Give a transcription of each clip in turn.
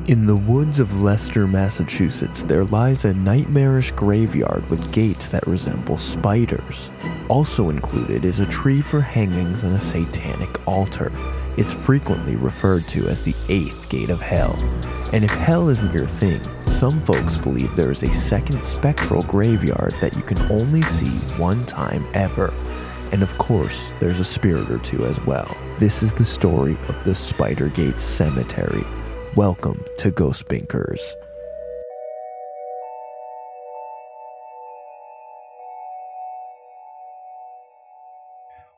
In the woods of Leicester, Massachusetts, there lies a nightmarish graveyard with gates that resemble spiders. Also included is a tree for hangings and a satanic altar. It's frequently referred to as the 8th gate of hell. And if hell isn't your thing, some folks believe there is a second spectral graveyard that you can only see one time ever. And of course, there's a spirit or two as well. This is the story of the Spidergate Cemetery. Welcome to Ghost Binkers.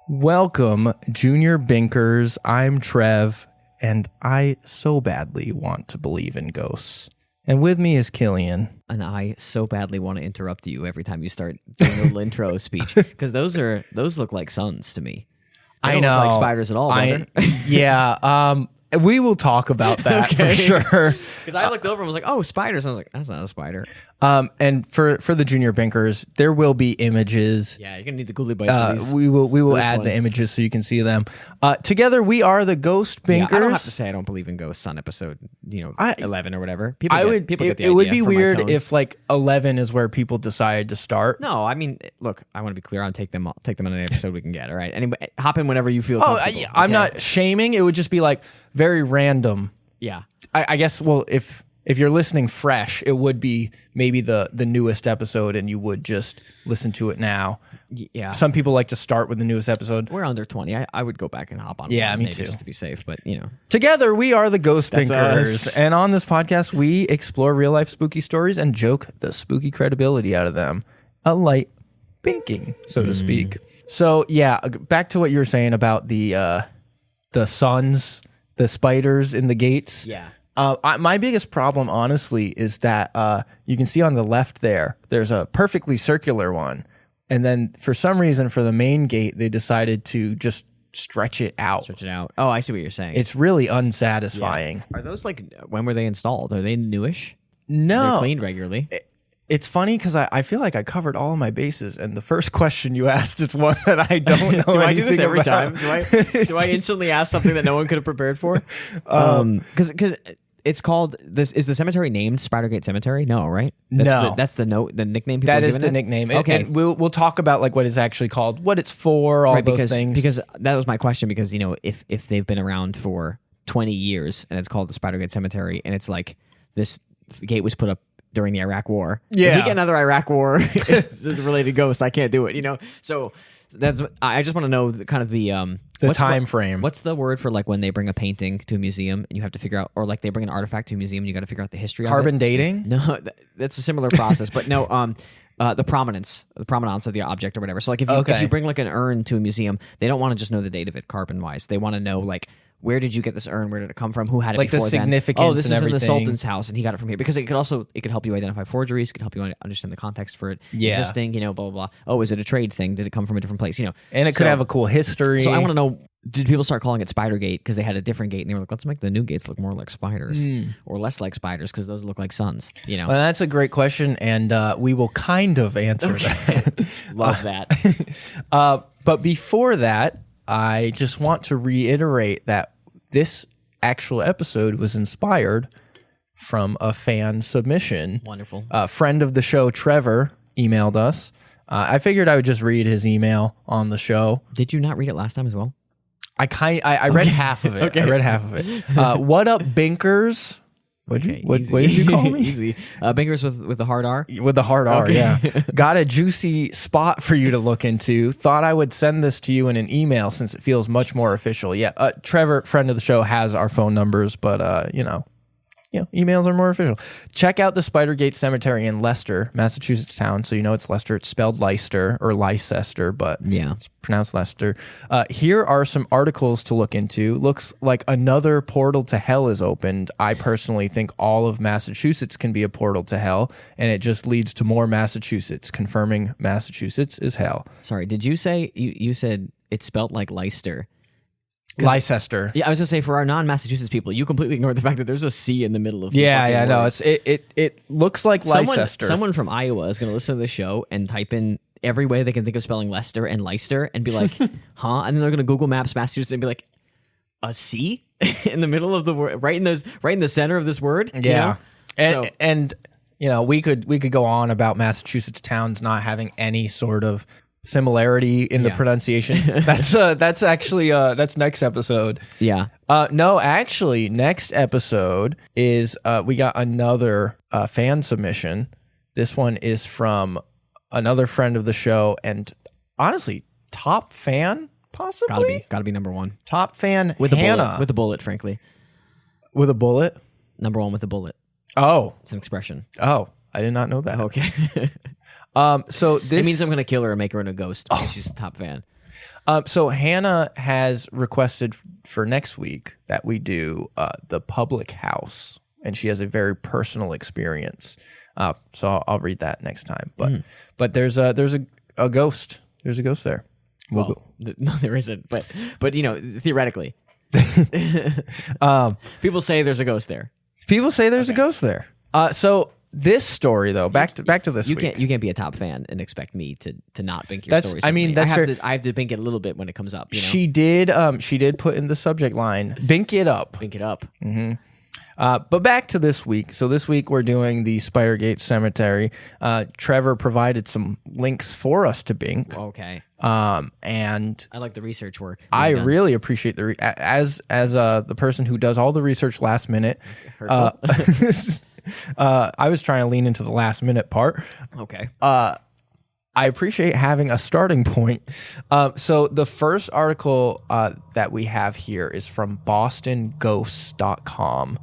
Welcome, Junior Binkers. I'm Trev, and I so badly want to believe in ghosts. And with me is Killian. And I so badly want to interrupt you every time you start doing a little intro speech, because those look like suns to me. They don't look like spiders at all. Yeah. We will talk about that for sure. Because I looked over and was like, "Oh, spiders!" And I was like, "That's not a spider." And for the Junior Binkers, there will be images. Yeah, you're gonna need the Ghouly Bites. We will add the images so you can see them. Together, we are the Ghost Binkers. Yeah, I don't have to say I don't believe in ghosts on episode 11 or whatever. People get the it would idea be from my weird tone. if like 11 is where people decide to start. No, I mean, look, I want to be clear on take them on any episode we can get. All right, anyway, hop in whenever you feel comfortable. I'm not shaming. It would just be like very random. Yeah, I guess. Well, if you're listening fresh, it would be maybe the newest episode, and you would just listen to it now. Yeah. Some people like to start with the newest episode. We're under 20. I would go back and hop on. Yeah, me maybe too. Just to be safe, but Together, we are the Ghost That's Binkers, us. and on this podcast, we explore real life spooky stories and joke the spooky credibility out of them. A light binking, so to speak. So yeah, back to what you were saying about the suns, the spiders in the gates. Yeah. My biggest problem, honestly, is that you can see on the left there's a perfectly circular one. And then for some reason, for the main gate, they decided to just stretch it out. Oh, I see what you're saying. It's really unsatisfying. Yeah. Are those when were they installed? Are they newish? No. They're cleaned regularly. It's funny because I feel like I covered all of my bases, and the first question you asked is one that I don't know. Do I do this every about. time? Do I instantly ask something that no one could have prepared for? Because it's called this. Is the cemetery named Spidergate Cemetery? No, right? That's the nickname. That is the nickname. Okay, and we'll talk about what it's actually called, what it's for, all those things. Because that was my question. Because if they've been around for 20 years and it's called the Spidergate Cemetery, and it's like this gate was put up during the Iraq War. Yeah. If we get another Iraq War related ghost, I can't do it. So that's I just want to know the time frame. What's the word for when they bring a painting to a museum and you have to figure out, or they bring an artifact to a museum and you got to figure out the history of it? Carbon dating? No, that's a similar process, but no. The provenance of the object or whatever. So if you bring an urn to a museum, they don't want to just know the date of it carbon wise. They want to know where did you get this urn? Where did it come from? Who had it before the significance then? Oh, this and is everything. in the Sultan's house, and he got it from here. Because it could help you identify forgeries. It could help you understand the context for it existing. Blah blah blah. Oh, is it a trade thing? Did it come from a different place? And it could have a cool history. So I want to know: did people start calling it Spidergate because they had a different gate, and they were like, let's make the new gates look more like spiders, or less like spiders because those look like suns? Well, that's a great question, and we will kind of answer that. Love that. But before that, I just want to reiterate that this actual episode was inspired from a fan submission. Wonderful. A friend of the show, Trevor, emailed us. I figured I would just read his email on the show. Did you not read it last time as well? I read half of it. Okay. I read half of it. What up, Binkers? What did you call me? Easy. Binkers with the hard R? With the hard R, okay. Yeah. Got a juicy spot for you to look into. Thought I would send this to you in an email since it feels much more official. Yeah, Trevor, friend of the show, has our phone numbers, but emails are more official. Check out the Spidergate Cemetery in Leicester, Massachusetts town. So it's Leicester. It's spelled Leicester or Leicester, but it's pronounced Leicester. Here are some articles to look into. Looks like another portal to hell is opened. I personally think all of Massachusetts can be a portal to hell, and it just leads to more Massachusetts, confirming Massachusetts is hell. Sorry, did you say, you said it's spelled like Leicester? Leicester. Yeah, I was gonna say for our non-Massachusetts people, you completely ignored the fact that there's a C in the middle of. No, it looks like Leicester. Someone from Iowa is gonna listen to the show and type in every way they can think of spelling Leicester and Leicester and be like, huh? And then they're gonna Google Maps Massachusetts and be like, a C in the middle of the word, right in the center of this word. Yeah. You know? And we could go on about Massachusetts towns not having any sort of similarity in the pronunciation. That's actually that's next episode. Yeah. No, actually, next episode is we got another fan submission. This one is from another friend of the show, and honestly, top fan, possibly. Gotta be number one. Top fan With Hannah. with a bullet, frankly. With a bullet? Number one with a bullet. Oh. It's an expression. Oh, I did not know that. Okay. So this It means I'm gonna kill her and make her into a ghost because she's a top fan. So Hannah has requested for next week that we do the public house, and she has a very personal experience. So I'll read that next time. But there's a ghost. There's a ghost there. No, there isn't. But theoretically, people say there's a ghost there. People say there's a ghost there. So this story though, back to this week. You can't be a top fan and expect me to not bink your stories. I mean, I have to bink it a little bit when it comes up. You know? She did put in the subject line, bink it up. Bink it up. Mm-hmm. But back to this week. So this week we're doing the Spidergate Cemetery. Trevor provided some links for us to bink. Okay. And I like the research work. I really appreciate as the person who does all the research last minute. I was trying to lean into the last minute part. Okay. I appreciate having a starting point. So the first article that we have here is from bostonghosts.com.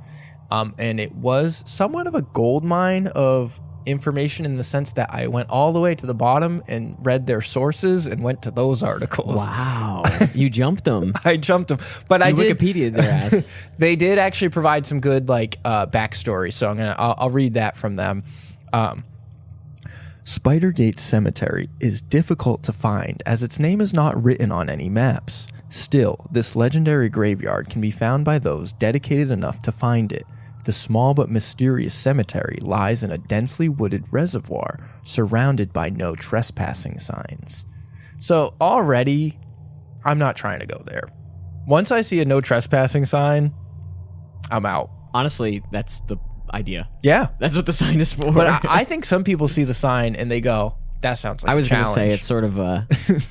And it was somewhat of a gold mine of information in the sense that I went all the way to the bottom and read their sources and went to those articles. Wow. You jumped them. I jumped them. But I did Wikipedia their ass. They did actually provide some good backstory. So I'll read that from them. Spidergate Cemetery is difficult to find as its name is not written on any maps. Still, this legendary graveyard can be found by those dedicated enough to find it. The small but mysterious cemetery lies in a densely wooded reservoir surrounded by no trespassing signs. So already, I'm not trying to go there. Once I see a no trespassing sign, I'm out. Honestly, that's the idea. Yeah. That's what the sign is for. But I think some people see the sign and they go, that sounds like a challenge. I was going to say it's sort of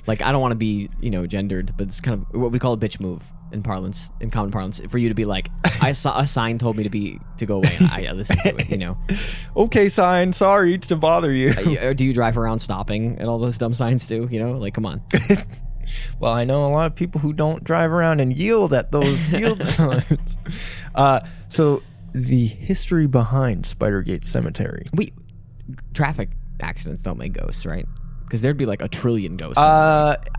like, I don't want to be, gendered, but it's kind of what we call a bitch move in common parlance, for you to be like, I saw a sign told me to go away. And I listened to it, Okay, sign. Sorry to bother you. Or do you drive around stopping at all those dumb signs too? Like, come on. Well, I know a lot of people who don't drive around and yield at those yield signs. So the history behind Spidergate Cemetery. Traffic accidents don't make ghosts, right? Because there'd be like a trillion ghosts.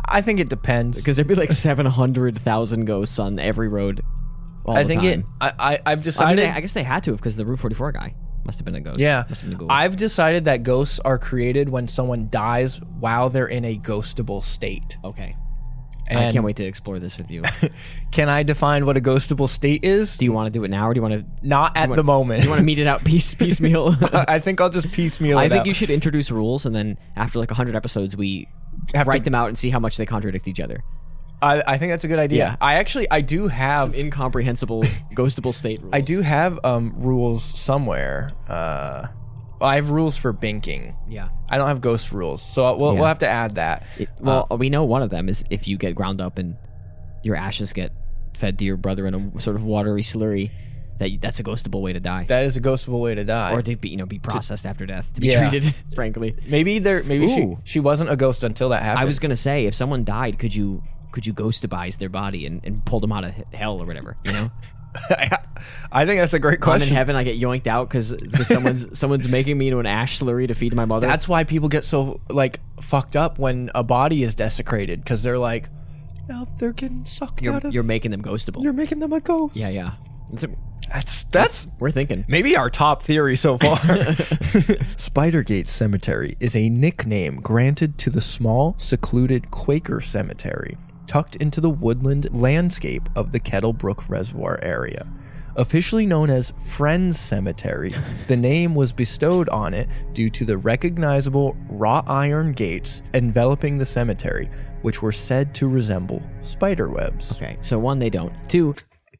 I think it depends. Because there'd be like 700,000 ghosts on every road. I've decided. I guess they had to because the Route 44 guy must have been a ghost. Yeah, must have been a ghoul. I've decided that ghosts are created when someone dies while they're in a ghostable state. Okay. And I can't wait to explore this with you. Can I define what a ghostable state is? Do you want to do it now, or do you want to? Not at the moment. Do you want to meet it out piecemeal? I think I'll just piecemeal it I think out. you should introduce rules, and then after like 100 episodes, we write them out and see how much they contradict each other. I think that's a good idea. Yeah. I do have some incomprehensible ghostable state rules. I do have rules somewhere. I have rules for binking. Yeah. I don't have ghost rules, so we'll have to add that. We know one of them is if you get ground up and your ashes get fed to your brother in a sort of watery slurry, that's a ghostable way to die. That is a ghostable way to die, or to be processed after death, to be treated. Frankly, maybe she wasn't a ghost until that happened. I was gonna say, if someone died, could you ghostabize their body and pull them out of hell or whatever? I think that's a great question. I'm in heaven, I get yoinked out because someone's making me into an ash slurry to feed my mother. That's why people get so fucked up when a body is desecrated, because they're like, oh, they're getting sucked out of. You're making them ghostable. You're making them a ghost. Yeah. That's we're thinking. Maybe our top theory so far. Spidergate Cemetery is a nickname granted to the small, secluded Quaker cemetery tucked into the woodland landscape of the Kettlebrook Reservoir area. Officially known as Friends Cemetery, the name was bestowed on it due to the recognizable wrought iron gates enveloping the cemetery, which were said to resemble spider webs. Okay, so 1, they don't. 2,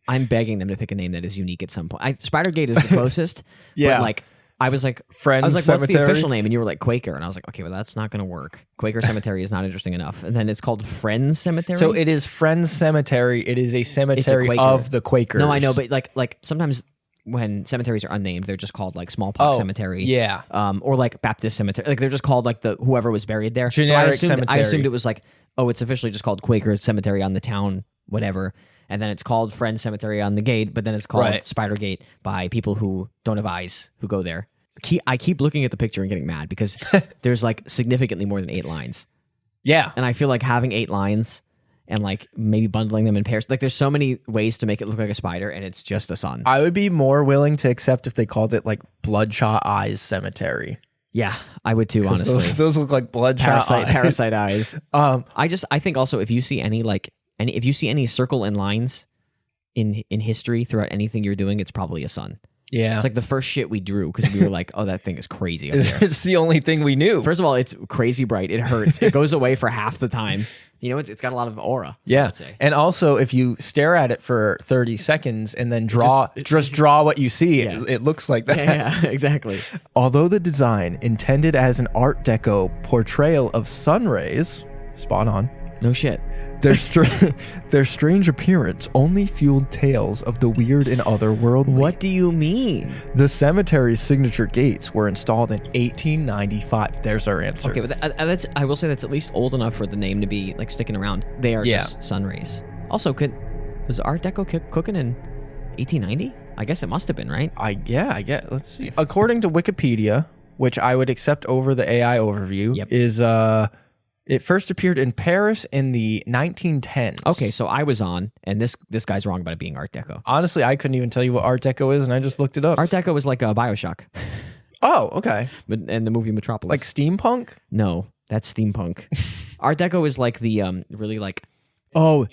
I'm begging them to pick a name that is unique at some point. Spidergate is the closest. Yeah. But like, I was like, Friends what's the Cemetery? official name? And you were like, Quaker. And I was like, okay, well, that's not going to work. Quaker Cemetery is not interesting enough. And then it's called Friends Cemetery. So it is Friends Cemetery. It is a cemetery Quaker. of the Quakers. No, I know, but like sometimes when cemeteries are unnamed, they're just called like Smallpox Cemetery. Yeah. Or like Baptist Cemetery. Like they're just called like the whoever was buried there. Generic so I cemetery. assumed it was like, oh, it's officially just called Quaker Cemetery on the town, whatever. And then it's called Friends Cemetery on the gate, but then it's called Spidergate by people who don't have eyes who go there. I keep looking at the picture and getting mad because there's like significantly more than 8 lines. Yeah. And I feel like having 8 lines and like maybe bundling them in pairs, like there's so many ways to make it look like a spider and it's just a sun. I would be more willing to accept if they called it like Bloodshot Eyes Cemetery. Yeah, I would too, honestly. Those look like bloodshot eyes. Parasite eyes. I think also if you see if you see any circle and lines in history throughout anything you're doing, it's probably a sun. Yeah. It's like the first shit we drew because we were like, oh, that thing is crazy up there. It's the only thing we knew. First of all, it's crazy bright. It hurts. It goes away for half the time. You know, it's got a lot of aura. Yeah. I would say. And also, if you stare at it for 30 seconds and then draw what you see, it looks like that. Yeah, exactly. Although the design intended as an Art Deco portrayal of sun rays, spot on, No shit. their strange appearance only fueled tales of the weird and otherworldly. What do you mean? The cemetery's signature gates were installed in 1895. There's our answer. Okay, but that's I will say that's at least old enough for the name to be like sticking around. They are just sun rays. Also, was Art Deco cooking in 1890? I guess it must have been, right? I get. Let's see. According to Wikipedia, which I would accept over the AI overview, is it first appeared in Paris in the 1910s. Okay, so I was on, and this guy's wrong about it being Art Deco. Honestly, I couldn't even tell you what Art Deco is, and I just looked it up. Art Deco was like a BioShock. Oh, okay. And the movie Metropolis. Like steampunk? No, that's steampunk. Art Deco is like the really like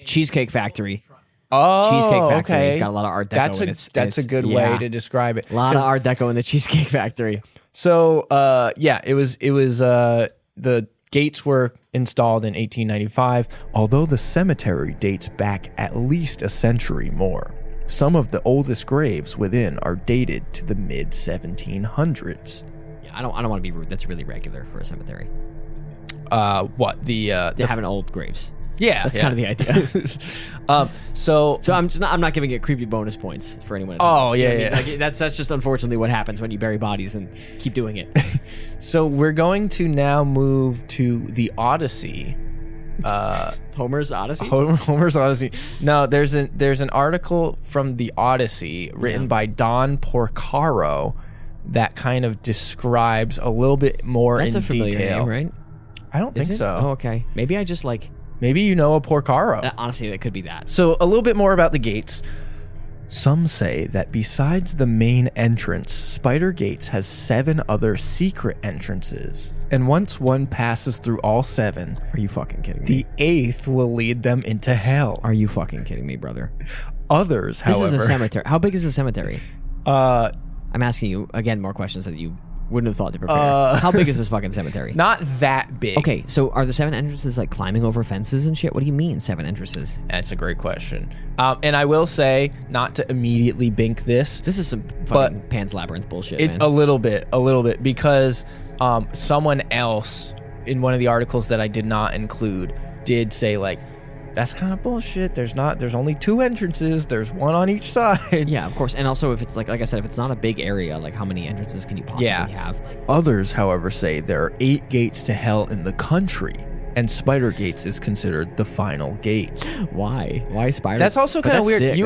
Cheesecake Factory. Oh, Cheesecake Factory. okay. It's got a lot of Art Deco. That's a good way to describe it. A lot of Art Deco in the Cheesecake Factory. So, it was the gates were installed in 1895, although the cemetery dates back at least a century more. Some of the oldest graves within are dated to the mid 1700s. Yeah, I don't want to be rude. That's really regular for a cemetery. What they having old graves. Yeah, that's kind of the idea. So I'm not giving it creepy bonus points for anyone. Oh yeah. Like, that's just unfortunately what happens when you bury bodies and keep doing it. So we're going to now move to the Odyssey. Homer's Odyssey. Homer's Odyssey. No, there's an article from the Odyssey written by Don Porcaro that kind of describes a little bit more in detail. Name, right? I don't think so. Oh, okay. Maybe I just like. Maybe you know a Porcaro. Honestly, that could be that. So a little bit more about the gates. Some say that besides the main entrance, Spider Gates has 7 other secret entrances. And once one passes through all 7... Are you fucking kidding me? The 8th will lead them into hell. Are you fucking kidding me, brother? Others, however... This is a cemetery. How big is the cemetery? I'm asking you, again, more questions that you wouldn't have thought to prepare. How big is this fucking cemetery? Not that big. Okay, so are the 7 entrances like climbing over fences and shit? What do you mean 7 entrances? That's a great question. And I will say, not to immediately bink this. This is some fucking Pan's Labyrinth bullshit, It's man. a little bit, because someone else in one of the articles that I did not include did say like, that's kind of bullshit. There's only 2 entrances. There's one on each side. Yeah, of course. And also, if it's like I said, if it's not a big area, like how many entrances can you possibly have? Others, however, say there are 8 gates to hell in the country, and Spider Gates is considered the final gate. Why? Why Spider? That's also kind of weird. Sick.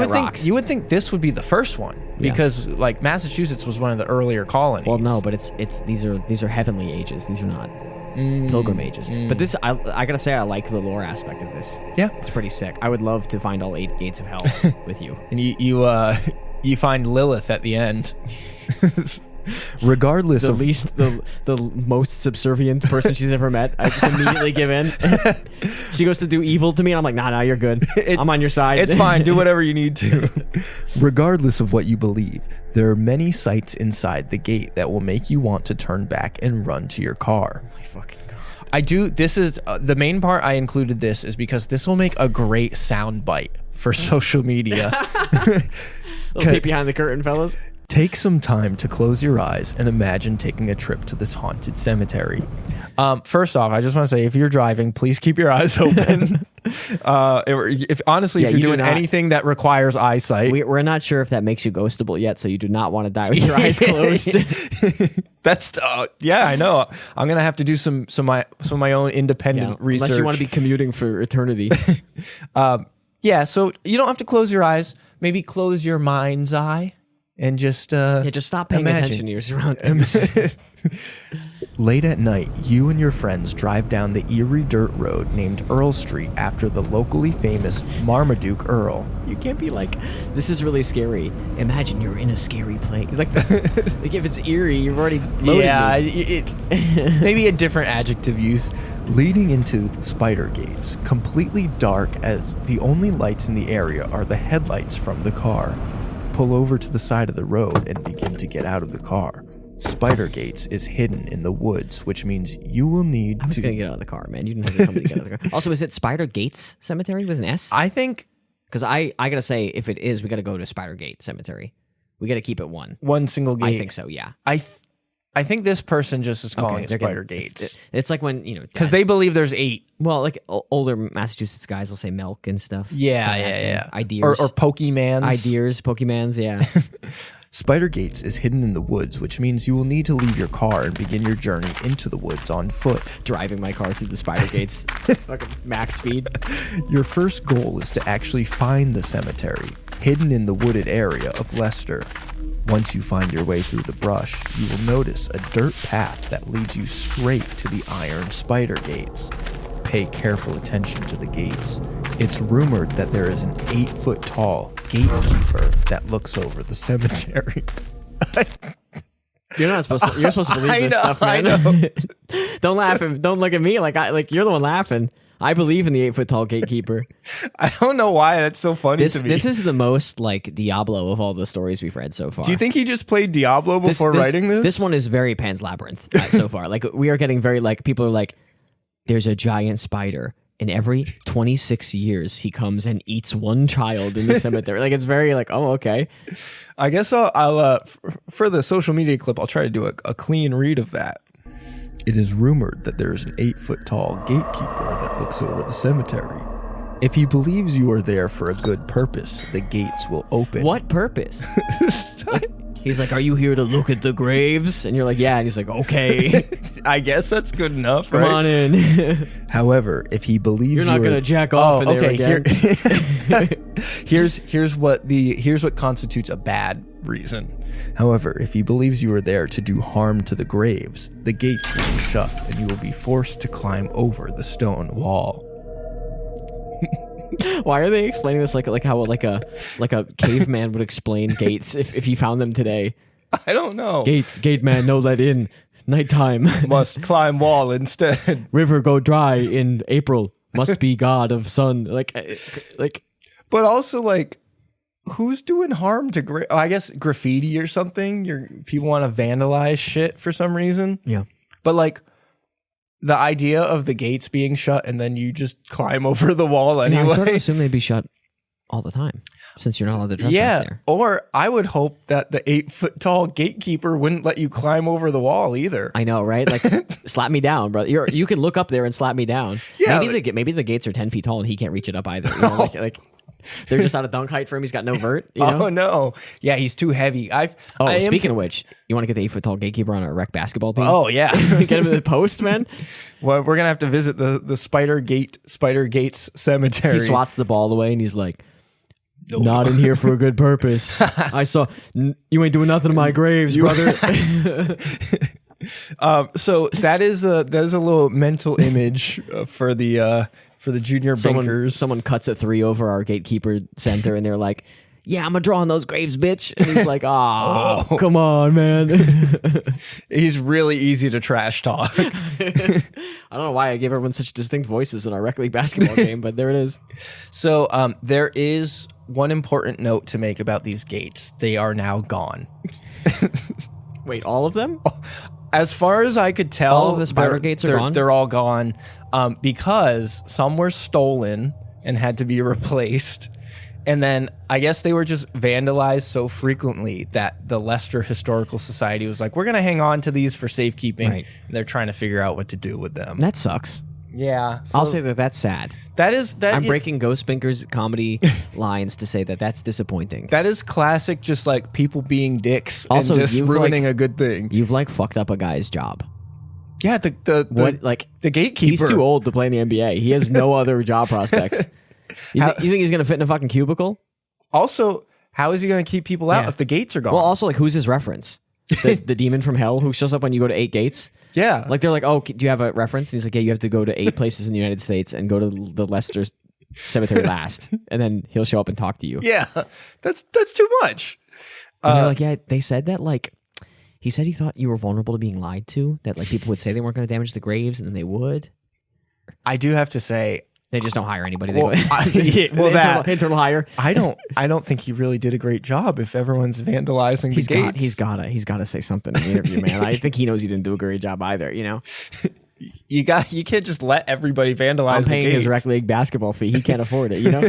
You would think this would be the first one because like Massachusetts was one of the earlier colonies. Well, no, but it's these are heavenly ages. These are not pilgrim ages. But this, I gotta say, I like the lore aspect of this. Yeah, it's pretty sick. I would love to find all 8 gates of hell with you. And you find Lilith at the end. Regardless The of least, the most subservient person she's ever met. I just immediately give in. She goes to do evil to me, and I'm like, nah, you're good. I'm on your side. It's fine. Do whatever you need to. Regardless of what you believe, there are many sights inside the gate that will make you want to turn back and run to your car. Oh my fucking God. I do. This is the main part. I included this is because this will make a great sound bite for social media. Little peek behind the curtain, fellas. Take some time to close your eyes and imagine taking a trip to this haunted cemetery. First off, I just want to say, if you're driving, please keep your eyes open. If you're doing anything that requires eyesight, we're not sure if that makes you ghostable yet, so you do not want to die with your eyes closed. That's I know. I'm gonna have to do some of my own independent research. Unless you want to be commuting for eternity. So you don't have to close your eyes. Maybe close your mind's eye. And just stop paying attention to your surroundings. Late at night, you and your friends drive down the eerie dirt road named Earl Street after the locally famous Marmaduke Earle. You can't be like, this is really scary. Imagine you're in a scary place. Like if it's eerie, you've already loaded me. Maybe a different adjective use. Leading into Spider Gates, completely dark as the only lights in the area are the headlights from the car. Pull over to the side of the road and begin to get out of the car. Spider Gates is hidden in the woods, which means you will need I was going to get out of the car, man. You didn't have to tell me to get out of the car. Also, is it Spider Gates Cemetery with an S? I think... Because I got to say, if it is, we got to go to Spider Gate Cemetery. We got to keep it one. One single gate? I think so, yeah. I think this person just is calling it Spider Gates. It's like when, because they believe there's 8. Well, like older Massachusetts guys will say milk and stuff. Yeah. Ideas. Or Pokemans. Ideas, Pokemans, yeah. Spider Gates is hidden in the woods, which means you will need to leave your car and begin your journey into the woods on foot. Driving my car through the Spider Gates. Fucking max speed. Your first goal is to actually find the cemetery, hidden in the wooded area of Leicester. Once you find your way through the brush, you will notice a dirt path that leads you straight to the iron spider gates. Pay careful attention to the gates. It's rumored that there is an 8-foot tall gatekeeper that looks over the cemetery. You're supposed to believe this stuff, man. I know. Don't laugh and don't look at me like you're the one laughing. I believe in the 8-foot tall gatekeeper. I don't know why that's so funny to me. This is the most like Diablo of all the stories we've read so far. Do you think he just played Diablo before writing this? This one is very Pan's Labyrinth so far. Like we are getting very like people are like, there's a giant spider, and every 26 years he comes and eats one child in the cemetery. Like it's very like, oh, okay. I guess I'll for the social media clip, I'll try to do a clean read of that. It is rumored that there is an 8-foot tall gatekeeper that looks over the cemetery. If he believes you are there for a good purpose, the gates will open. What purpose? He's like, are you here to look at the graves? And you're like, yeah. And he's like, okay. I guess that's good enough, Come on in. However, if he believes you're not going to jack off in there again. Here's what constitutes a bad reason. However, if he believes you are there to do harm to the graves, the gates will be shut and you will be forced to climb over the stone wall. Why are they explaining this like how a caveman would explain gates if he found them today? I don't know. Gate man, no let in. Nighttime. Must climb wall instead. River go dry in April. Must be god of sun. Like. But also like, who's doing harm to I guess graffiti or something? People want to vandalize shit for some reason. Yeah. But like, the idea of the gates being shut and then you just climb over the wall anyway. Yeah, I sort of assume they'd be shut all the time since you're not allowed to trespass there. Or I would hope that the 8-foot tall gatekeeper wouldn't let you climb over the wall either. I know, right? Like, slap me down, brother. You can look up there and slap me down. Yeah, maybe the gates are 10 feet tall and he can't reach it up either. You know, like they're just out of dunk height for him. He's got no vert. You know? Oh no, yeah, he's too heavy. Speaking of which, you want to get the 8-foot tall gatekeeper on a rec basketball team? Oh yeah, get him in the post, man. Well, we're gonna have to visit the Spider Gates cemetery. He swats the ball away and he's like, not in here for a good purpose. I saw you ain't doing nothing to my graves, brother. So there's a little mental image for the junior binkers. Someone cuts a 3 over our gatekeeper center and they're like, yeah, I'm gonna draw on those graves, bitch. And he's like, oh, come on, man. He's really easy to trash talk. I don't know why I gave everyone such distinct voices in our rec league basketball game, but there it is. So there is one important note to make about these gates. They are now gone. Wait, all of them? As far as I could tell, all of the spider gates are gone? They're all gone because some were stolen and had to be replaced. And then I guess they were just vandalized so frequently that the Leicester Historical Society was like, we're going to hang on to these for safekeeping. Right. They're trying to figure out what to do with them. That sucks. Yeah. So I'll say that that's sad. I'm breaking Ghost Binkers comedy lines to say that that's disappointing. That is classic, just like people being dicks also, and just ruining a good thing. You've like fucked up a guy's job. Yeah, the gatekeeper. He's too old to play in the NBA. He has no other job prospects. You think he's going to fit in a fucking cubicle? Also, how is he going to keep people out if the gates are gone? Well, also, like, who's his reference? The demon from hell who shows up when you go to 8 gates? Yeah. Like, they're like, oh, do you have a reference? And he's like, yeah, you have to go to 8 places in the United States and go to the Leicester cemetery last. And then he'll show up and talk to you. Yeah. That's too much. And they're like, yeah, they said that, like, he said he thought you were vulnerable to being lied to, that, like, people would say they weren't going to damage the graves, and then they would. I do have to say... They just don't hire anybody. Internal hire. I don't think he really did a great job if everyone's vandalizing the gates. He's gotta say something in the interview, man. I think he knows he didn't do a great job either. You know, you can't just let everybody vandalize I'm the paying gates. His rec league basketball fee. He can't afford it. You know.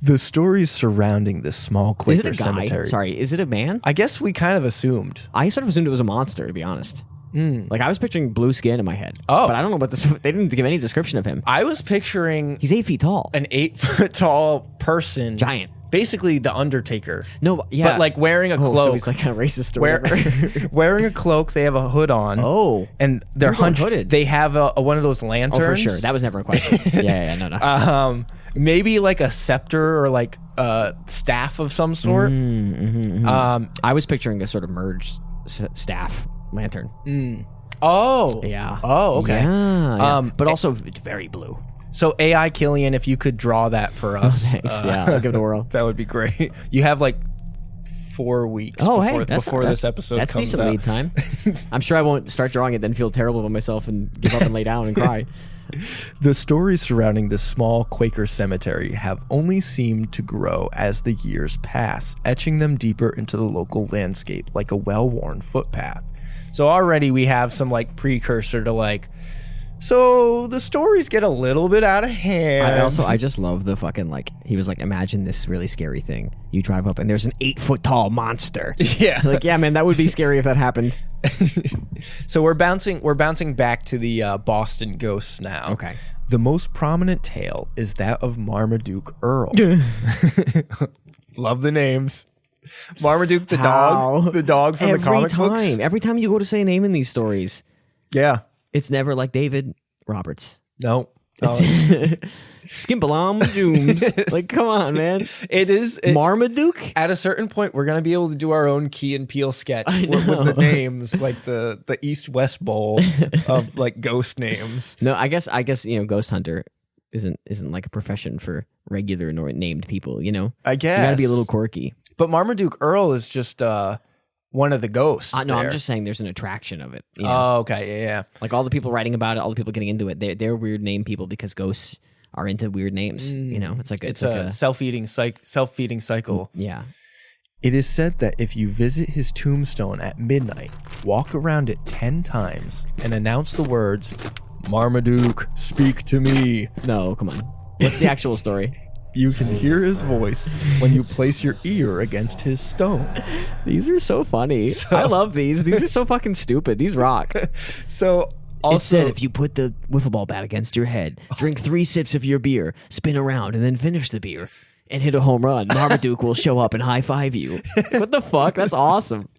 The stories surrounding this small Quaker cemetery. Sorry, is it a man? I guess we kind of assumed. I sort of assumed it was a monster, to be honest. Like I was picturing blue skin in my head. Oh, but I don't know what this. They didn't give any description of him. I was picturing he's 8 feet tall, an 8 foot tall person, giant, basically the Undertaker. No, yeah, but like wearing a cloak. So he's like kind of racist. Or wearing a cloak. They have a hood on. Oh, and they're hunched. Hooded. They have one of those lanterns. Oh, for sure. That was never a question. yeah, no. Maybe like a scepter or like a staff of some sort. I was picturing a sort of merged staff lantern. Oh. Yeah. Oh, okay. Yeah. But also very blue. So AI Killian, if you could draw that for us. Thanks. Yeah, I'll give it a whirl. That would be great. You have like 4 weeks before this episode comes out. That's decent lead time. I'm sure I won't start drawing it, then feel terrible about myself and give up and lay down and cry. The stories surrounding this small Quaker cemetery have only seemed to grow as the years pass, etching them deeper into the local landscape like a well-worn footpath. So already we have some like precursor to like, so the stories get a little bit out of hand. I just love the fucking like, he was like, imagine this really scary thing. You drive up and there's an 8 foot tall monster. Yeah. Like, yeah, man, that would be scary if that happened. So we're bouncing back to the Boston ghosts now. Okay. The most prominent tale is that of Marmaduke Earle. Love the names. Marmaduke the dog from the comic books. Every time you go to say a name in these stories, it's never like David Roberts. No, Skimbalom Dooms. Like, come on, man. It is Marmaduke. At a certain point, we're gonna be able to do our own Key and Peele sketch with the names, like the East-West Bowl of like ghost names. No, I guess Ghost Hunter isn't like a profession for regular nor named people. You know, I guess you gotta be a little quirky. But Marmaduke Earle is just one of the ghosts. No, I'm just saying there's an attraction of it. You know? Oh, okay, yeah. Like all the people writing about it, all the people getting into it, they're weird name people because ghosts are into weird names. You know, it's like a self-feeding cycle. Yeah. It is said that if you visit his tombstone at midnight, walk around it 10 times, and announce the words, "Marmaduke, speak to me." No, come on. What's the actual story? You can hear his voice when you place your ear against his stone. These are so funny. I love these. These are so fucking stupid. These rock. So also, it said if you put the wiffle ball bat against your head, drink 3 sips of your beer, spin around, and then finish the beer, and hit a home run, Marmaduke will show up and high five you. What the fuck? That's awesome.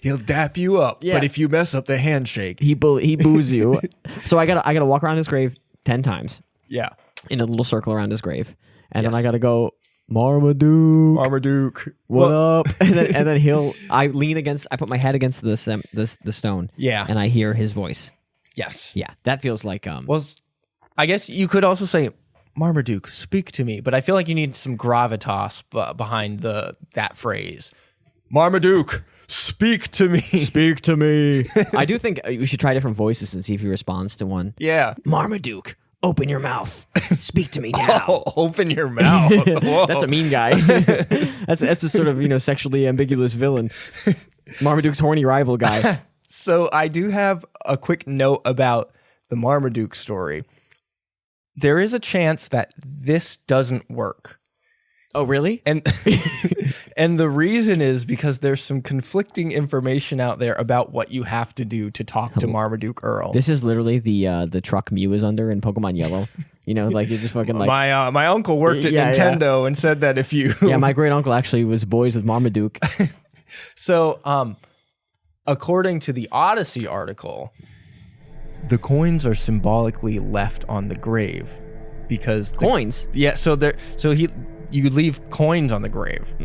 He'll dap you up, but if you mess up the handshake, he boos you. So I gotta walk around his grave 10 times. Yeah, in a little circle around his grave. And then I gotta go, Marmaduke, what up? And then I put my head against the stone. Yeah. And I hear his voice. Yes. Yeah. That feels like Well, I guess you could also say Marmaduke, speak to me. But I feel like you need some gravitas behind that phrase. Marmaduke, speak to me. Speak to me. I do think we should try different voices and see if he responds to one. Yeah. Marmaduke, open your mouth. Speak to me now. Oh, open your mouth. That's a mean guy. that's a sort of, sexually ambiguous villain. Marmaduke's horny rival guy. So I do have a quick note about the Marmaduke story. There is a chance that this doesn't work. Oh, really? And and the reason is because there's some conflicting information out there about what you have to do to talk to Marmaduke Earle. This is literally the truck Mew is under in Pokemon Yellow. Like you just fucking like my uncle worked at Nintendo and said that if you my great uncle actually was boys with Marmaduke. So according to the Odyssey article, the coins are symbolically left on the grave because coins. Yeah, you leave coins on the grave.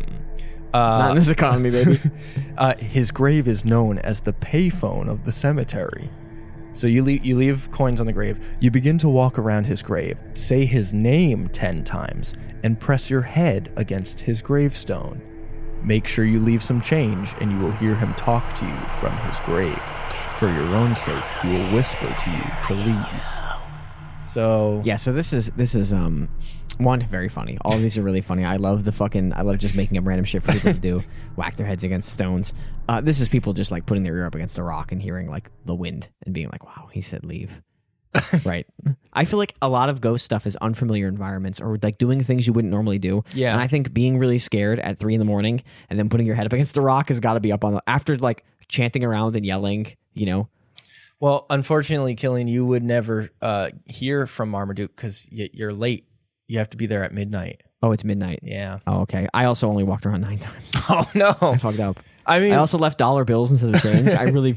Not in this economy, baby. His grave is known as the payphone of the cemetery. So you leave coins on the grave. You begin to walk around his grave, say his name 10 times, and press your head against his gravestone. Make sure you leave some change, and you will hear him talk to you from his grave. For your own sake, he will whisper to you to leave. So yeah, so this is one, very funny. All of these are really funny. I love just making up random shit for people to do. Whack their heads against stones. This is people just like putting their ear up against a rock and hearing like the wind and being like, wow, he said leave. Right. I feel like a lot of ghost stuff is unfamiliar environments or like doing things you wouldn't normally do. Yeah. And I think being really scared at 3 a.m. and then putting your head up against the rock has got to be up on after like chanting around and yelling, Well, unfortunately, Killian, you would never hear from Marmaduke because you're late. You have to be there at midnight. Oh, it's midnight. Yeah. Oh, okay. I also only walked around 9 times. Oh, no. I fucked up. I mean, I also left dollar bills instead of change. I really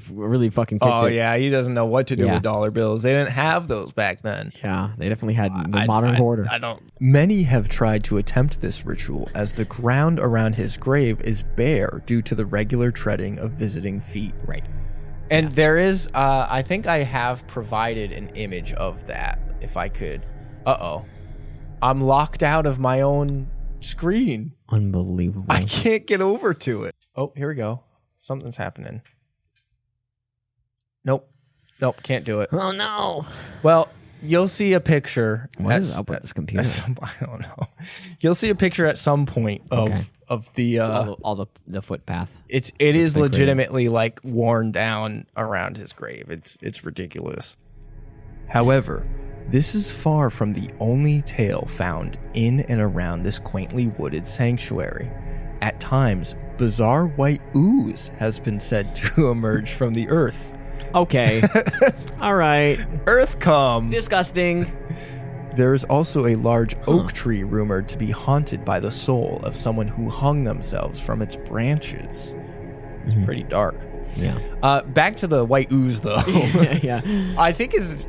fucking kicked it. Oh, yeah. He doesn't know what to do with dollar bills. They didn't have those back then. Yeah. They definitely had the modern hoarder. I don't. Many have tried to attempt this ritual as the ground around his grave is bare due to the regular treading of visiting feet. Right. And there is, I think I have provided an image of that, if I could. Uh-oh. I'm locked out of my own screen. Unbelievable. I can't get over to it. Oh, here we go. Something's happening. Nope, can't do it. Oh, no. Well, you'll see a picture. What is up with this computer? I don't know. You'll see a picture at some point of the all the footpath. It is legitimately like worn down around his grave. It's ridiculous. However, this is far from the only tale found in and around this quaintly wooded sanctuary. At times, bizarre white ooze has been said to emerge from the earth. Okay. All right. Earth come. Disgusting. There is also a large oak tree rumored to be haunted by the soul of someone who hung themselves from its branches. It's pretty dark. Yeah. Back to the white ooze, though. Yeah. I think it's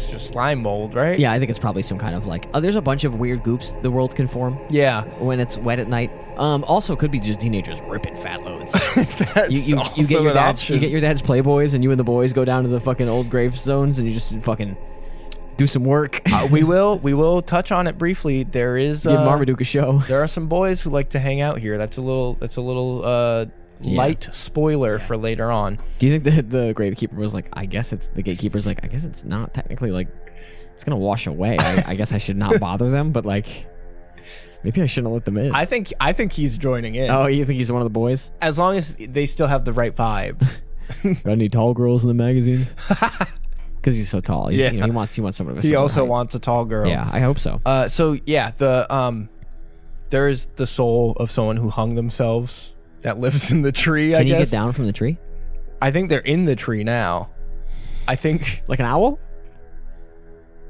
just slime mold, right? Yeah, I think it's probably some kind of like. There's a bunch of weird goops the world can form. Yeah. When it's wet at night. Also, could be just teenagers ripping fat loads. That's you get your dad's Playboys, and you and the boys go down to the fucking old gravestones, and you just fucking do some work. We will touch on it briefly. There is give Marmaduke a show. There are some boys who like to hang out here. That's a little light spoiler for later on. Do you think the Gatekeeper was like, I guess it's the Gatekeeper's like, I guess it's not technically like it's gonna wash away. I guess I should not bother them, but like maybe I shouldn't let them in. I think he's joining in. Oh, you think he's one of the boys? As long as they still have the right vibes. Got any tall girls in the magazines? Because he's so tall. He wants someone of a He also height. wants a tall girl. Yeah, I hope so. So yeah, there is the soul of someone who hung themselves that lives in the tree. Can you get down from the tree? I think they're in the tree now. I think like an owl,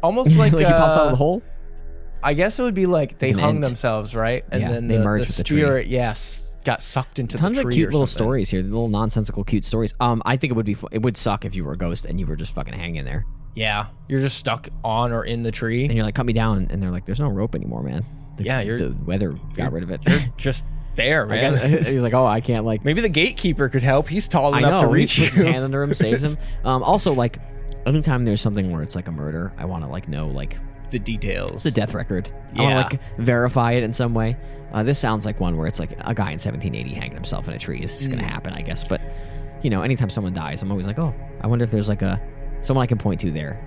almost like like he pops out of the hole. I guess it would be like they hung themselves, right? And then they merged with the spirit, tree. Got sucked into Tons the tree. Tons of cute little something. stories here, little nonsensical cute stories. I think it would suck if you were a ghost and you were just fucking hanging there. Yeah, you're just stuck on or in the tree, and you're like, cut me down, and they're like, there's no rope anymore, man. The weather got rid of it. You're just there, man. He's like, oh, I can't like. Maybe the Gatekeeper could help. He's tall enough to reach you. Puts his hand under him, saves him. Also, like, anytime there's something where it's like a murder, I want to like know like the details. The death record. Yeah. I want to verify it in some way. This sounds like one where it's like a guy in 1780 hanging himself in a tree. It's just going to happen, I guess. But, anytime someone dies, I'm always like, oh, I wonder if there's like someone I can point to there.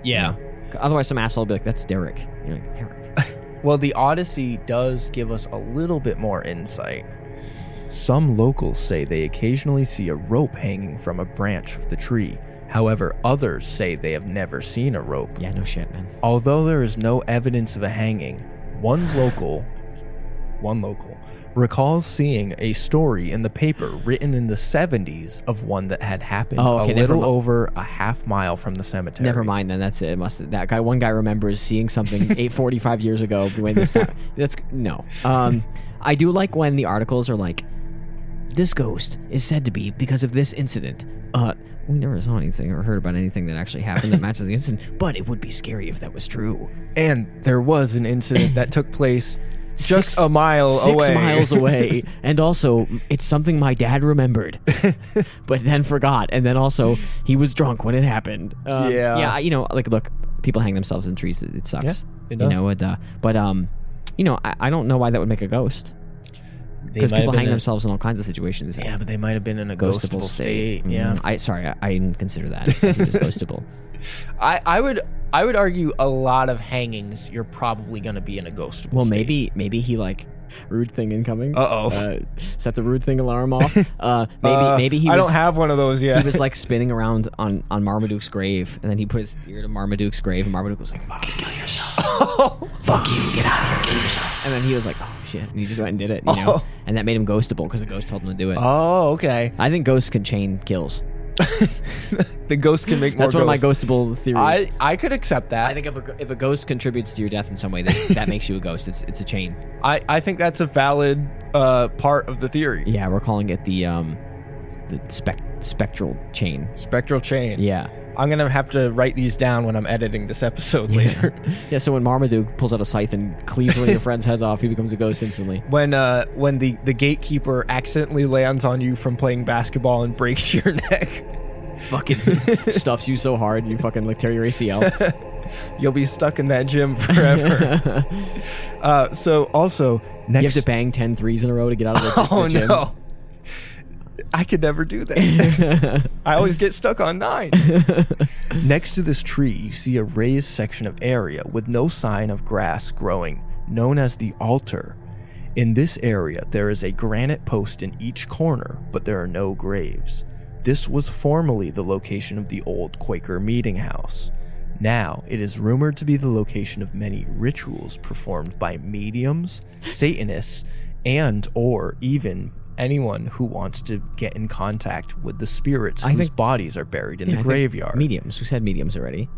Yeah. Otherwise, some asshole will be like, that's Derek. You're like, Derek. Well, the Odyssey does give us a little bit more insight. Some locals say they occasionally see a rope hanging from a branch of the tree. However, others say they have never seen a rope. Yeah, no shit, man. Although there is no evidence of a hanging, one local recalls seeing a story in the paper written in the 70s of one that had happened a little over a half mile from the cemetery. Never mind, then that's it. One guy remembers seeing something 845 years ago when this that's no. I do like when the articles are like, this ghost is said to be because of this incident. We never saw anything or heard about anything that actually happened that matches the incident, but it would be scary if that was true. And there was an incident that took place just a mile away. 6 miles away. And also, it's something my dad remembered, but then forgot. And then also, he was drunk when it happened. Yeah, look, people hang themselves in trees. It sucks. Yeah, it does. I don't know why that would make a ghost. Because people hang themselves in all kinds of situations. Yeah, but they might have been in a ghostable state. Yeah. I didn't consider that. He was ghostable. I would argue a lot of hangings, you're probably going to be in a ghostable state. Well, maybe he like rude thing incoming. Set the rude thing alarm off. Maybe he. I don't have one of those yet. He was like spinning around on Marmaduke's grave, and then he put his ear to Marmaduke's grave, and Marmaduke was like, "Fucking kill yourself! Fuck you! Get out of here! Kill yourself!" And then he was like, "Oh shit!" And he just went and did it. And that made him ghostable because the ghost told him to do it. Oh, okay. I think ghosts can chain kills. The ghost can make more. That's one of my ghostable theories. I could accept that. I think if a ghost contributes to your death in some way, that makes you a ghost. It's a chain. I think that's a valid part of the theory. Yeah, we're calling it the spectral chain. Spectral chain. Yeah. I'm going to have to write these down when I'm editing this episode later. Yeah, so when Marmaduke pulls out a scythe and cleaves one of your friend's heads off, he becomes a ghost instantly. When the Gatekeeper accidentally lands on you from playing basketball and breaks your neck. Fucking stuffs you so hard, you fucking like tear your ACL. You'll be stuck in that gym forever. So also, next... You have to bang 10 threes in a row to get out of the gym. No. I could never do that. I always get stuck on 9. Next to this tree, you see a raised section of area with no sign of grass growing, known as the altar. In this area, there is a granite post in each corner, but there are no graves. This was formerly the location of the old Quaker meeting house. Now, it is rumored to be the location of many rituals performed by mediums, Satanists, and or even anyone who wants to get in contact with the spirits whose bodies are buried in the graveyard. Mediums. Who said mediums already?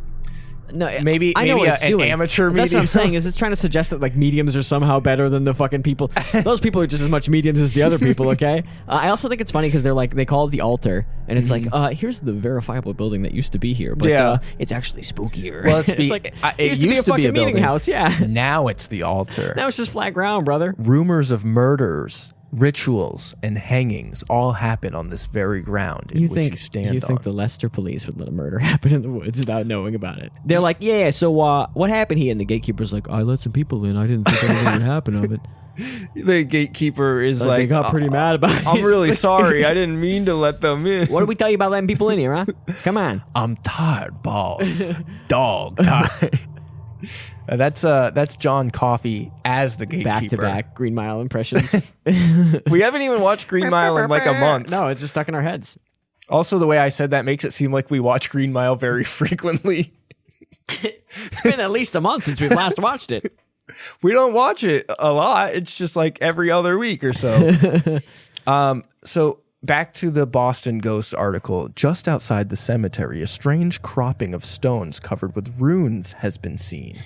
No, maybe I know what it's doing. Amateur medium. That's what I'm saying. Is it's trying to suggest that like mediums are somehow better than the fucking people. Those people are just as much mediums as the other people. Okay. I also think it's funny because they call it the altar, and it's like here's the verifiable building that used to be here, but it's actually spookier. Well, it's like it used to be a meeting house. Yeah. Now it's the altar. Now it's just flat ground, brother. Rumors of murders, rituals, and hangings all happen on this very ground in which you stand on. You think the Leicester police would let a murder happen in the woods without knowing about it? They're like, yeah, so what happened here? And the gatekeeper's like, I let some people in. I didn't think anything would happen of it. The gatekeeper is like, they got pretty mad about it. I'm really sorry. I didn't mean to let them in. What did we tell you about letting people in here, huh? Come on. I'm tired, boss. Dog tired. That's John Coffey as the Gatekeeper. Back-to-back Green Mile impressions. We haven't even watched Green Mile in like a month. No, it's just stuck in our heads. Also, the way I said that makes it seem like we watch Green Mile very frequently. It's been at least a month since we've last watched it. We don't watch it a lot. It's just like every other week or so. So back to the Boston Ghost article. Just outside the cemetery, a strange cropping of stones covered with runes has been seen.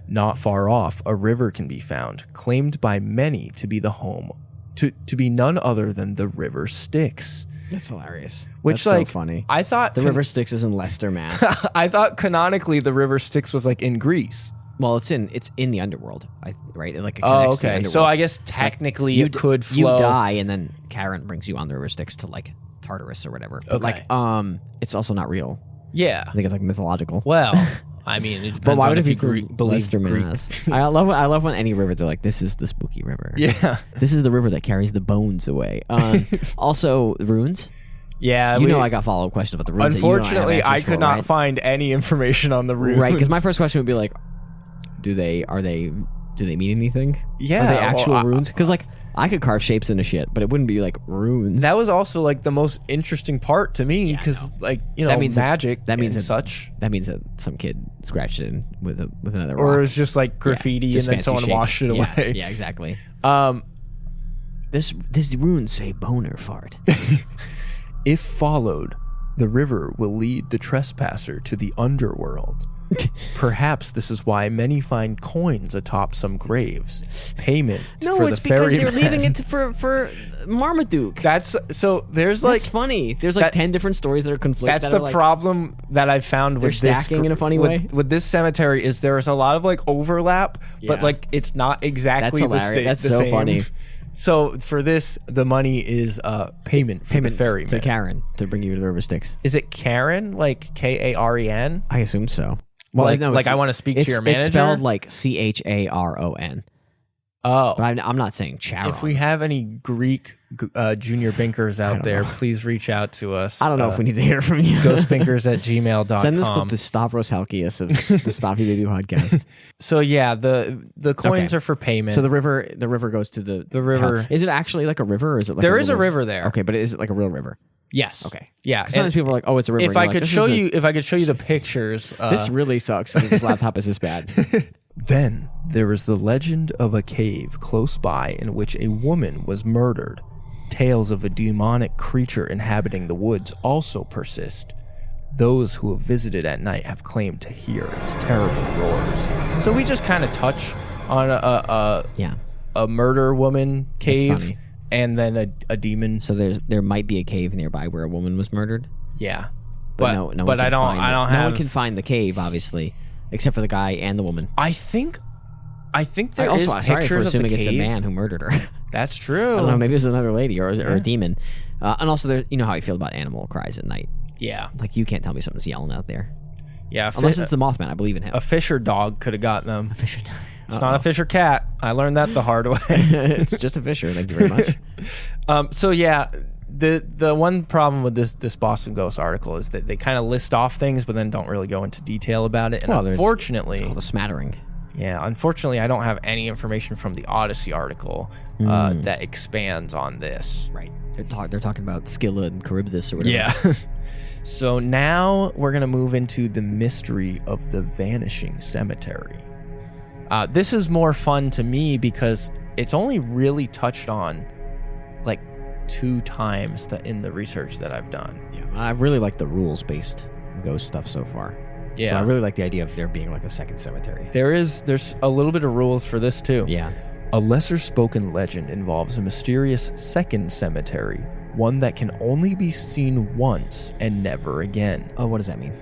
Not far off, a river can be found, claimed by many to be the home, to be none other than the River Styx. That's hilarious. Which, that's like, so funny. I thought the River Styx is in Leicester, Mass. I thought canonically the River Styx was like in Greece. Well, it's in the underworld, right? Like it connects to the underworld. So I guess technically it could flow. You die, and then Karen brings you on the River Styx to like Tartarus or whatever. But like, it's also not real. Yeah, I think it's like mythological. Well, I mean, it But depends why on would if it you be believe Leicester, Greek. Mass? I love when any river they're like, this is the spooky river. Yeah. This is the river that carries the bones away. Also, runes. Yeah. I got follow-up questions about the runes. Unfortunately, I could not right? find any information on the runes. Right, because my first question would be like, do they mean anything? Yeah, Are they actual well, runes? Because like I could carve shapes into shit, but it wouldn't be like runes. That was also like the most interesting part to me because That means magic that means and that, such. That means that some kid scratched it in with another rock. Or it was just like graffiti just and then fancy someone shapes. washed it away. Yeah, exactly. This runes say boner fart. If followed, the river will lead the trespasser to the underworld. Perhaps this is why many find coins atop some graves. Payment for the ferryman. they're leaving it for Marmaduke. That's so. There's like That's funny. There's like 10 different stories that are conflicting. That's the problem that I've found with they're this stacking in a funny way. With this cemetery is there's a lot of like overlap, but Yeah. like it's not exactly That's the hilarious. state. That's the so same. funny. So for this, the money is payment for the ferryman. to Karen to bring you to the river Styx. Is it Karen? Like Karen? I assume so. Like no, I want to speak to your manager. It's spelled like Charon. Oh, But I'm not saying Charon. if we have any Greek junior binkers out there, please reach out to us. I don't know if we need to hear from you. ghostbinkers@gmail.com. Send this clip to Stavros Halkias of the Stoppy Baby podcast. So yeah, the coins Okay. are for payment. So the river goes to the river. Is it actually like a river, or is it like There is a river there. Okay, but is it like a real river? Yes. Okay. Yeah. Sometimes And people are like, "Oh, it's a river." if and I you're like, could "This show is a- you, if I could show you the pictures, this really sucks. This laptop is this bad. Then there is the legend of a cave close by in which a woman was murdered. Tales of a demonic creature inhabiting the woods also persist. Those who have visited at night have claimed to hear its terrible roars. So we just kind of touch on a murder woman cave funny. and then a demon. So there might be a cave nearby where a woman was murdered. Yeah. But I don't No have. one can find the cave, obviously, except for the guy and the woman. I think there is Also, sorry for pictures of the assuming it's a cave. man who murdered her. That's true. I don't know. Maybe it was another lady or a demon. And also, there, you know how I feel about animal cries at night. Yeah. Like, you can't tell me something's yelling out there. Yeah. Unless it's the Mothman. I believe in him. A Fisher dog could have got them. Fisher. It's not a Fisher cat. I learned that the hard way. It's just a fisher. Thank you very much. So yeah, the one problem with this Boston Ghost article is that they kind of list off things, but then don't really go into detail about it. And unfortunately, it's called a smattering. Yeah, unfortunately, I don't have any information from the Odyssey article that expands on this. Right. They're talking about Scylla and Charybdis or whatever. Yeah. So now we're going to move into the mystery of the Vanishing Cemetery. This is more fun to me because it's only really touched on like 2 times in the research that I've done. Yeah. I really like the rules-based ghost stuff so far. Yeah. So I really like the idea of there being like a second cemetery. There's a little bit of rules for this too. Yeah. A lesser spoken legend involves a mysterious second cemetery, one that can only be seen once and never again. Oh, what does that mean?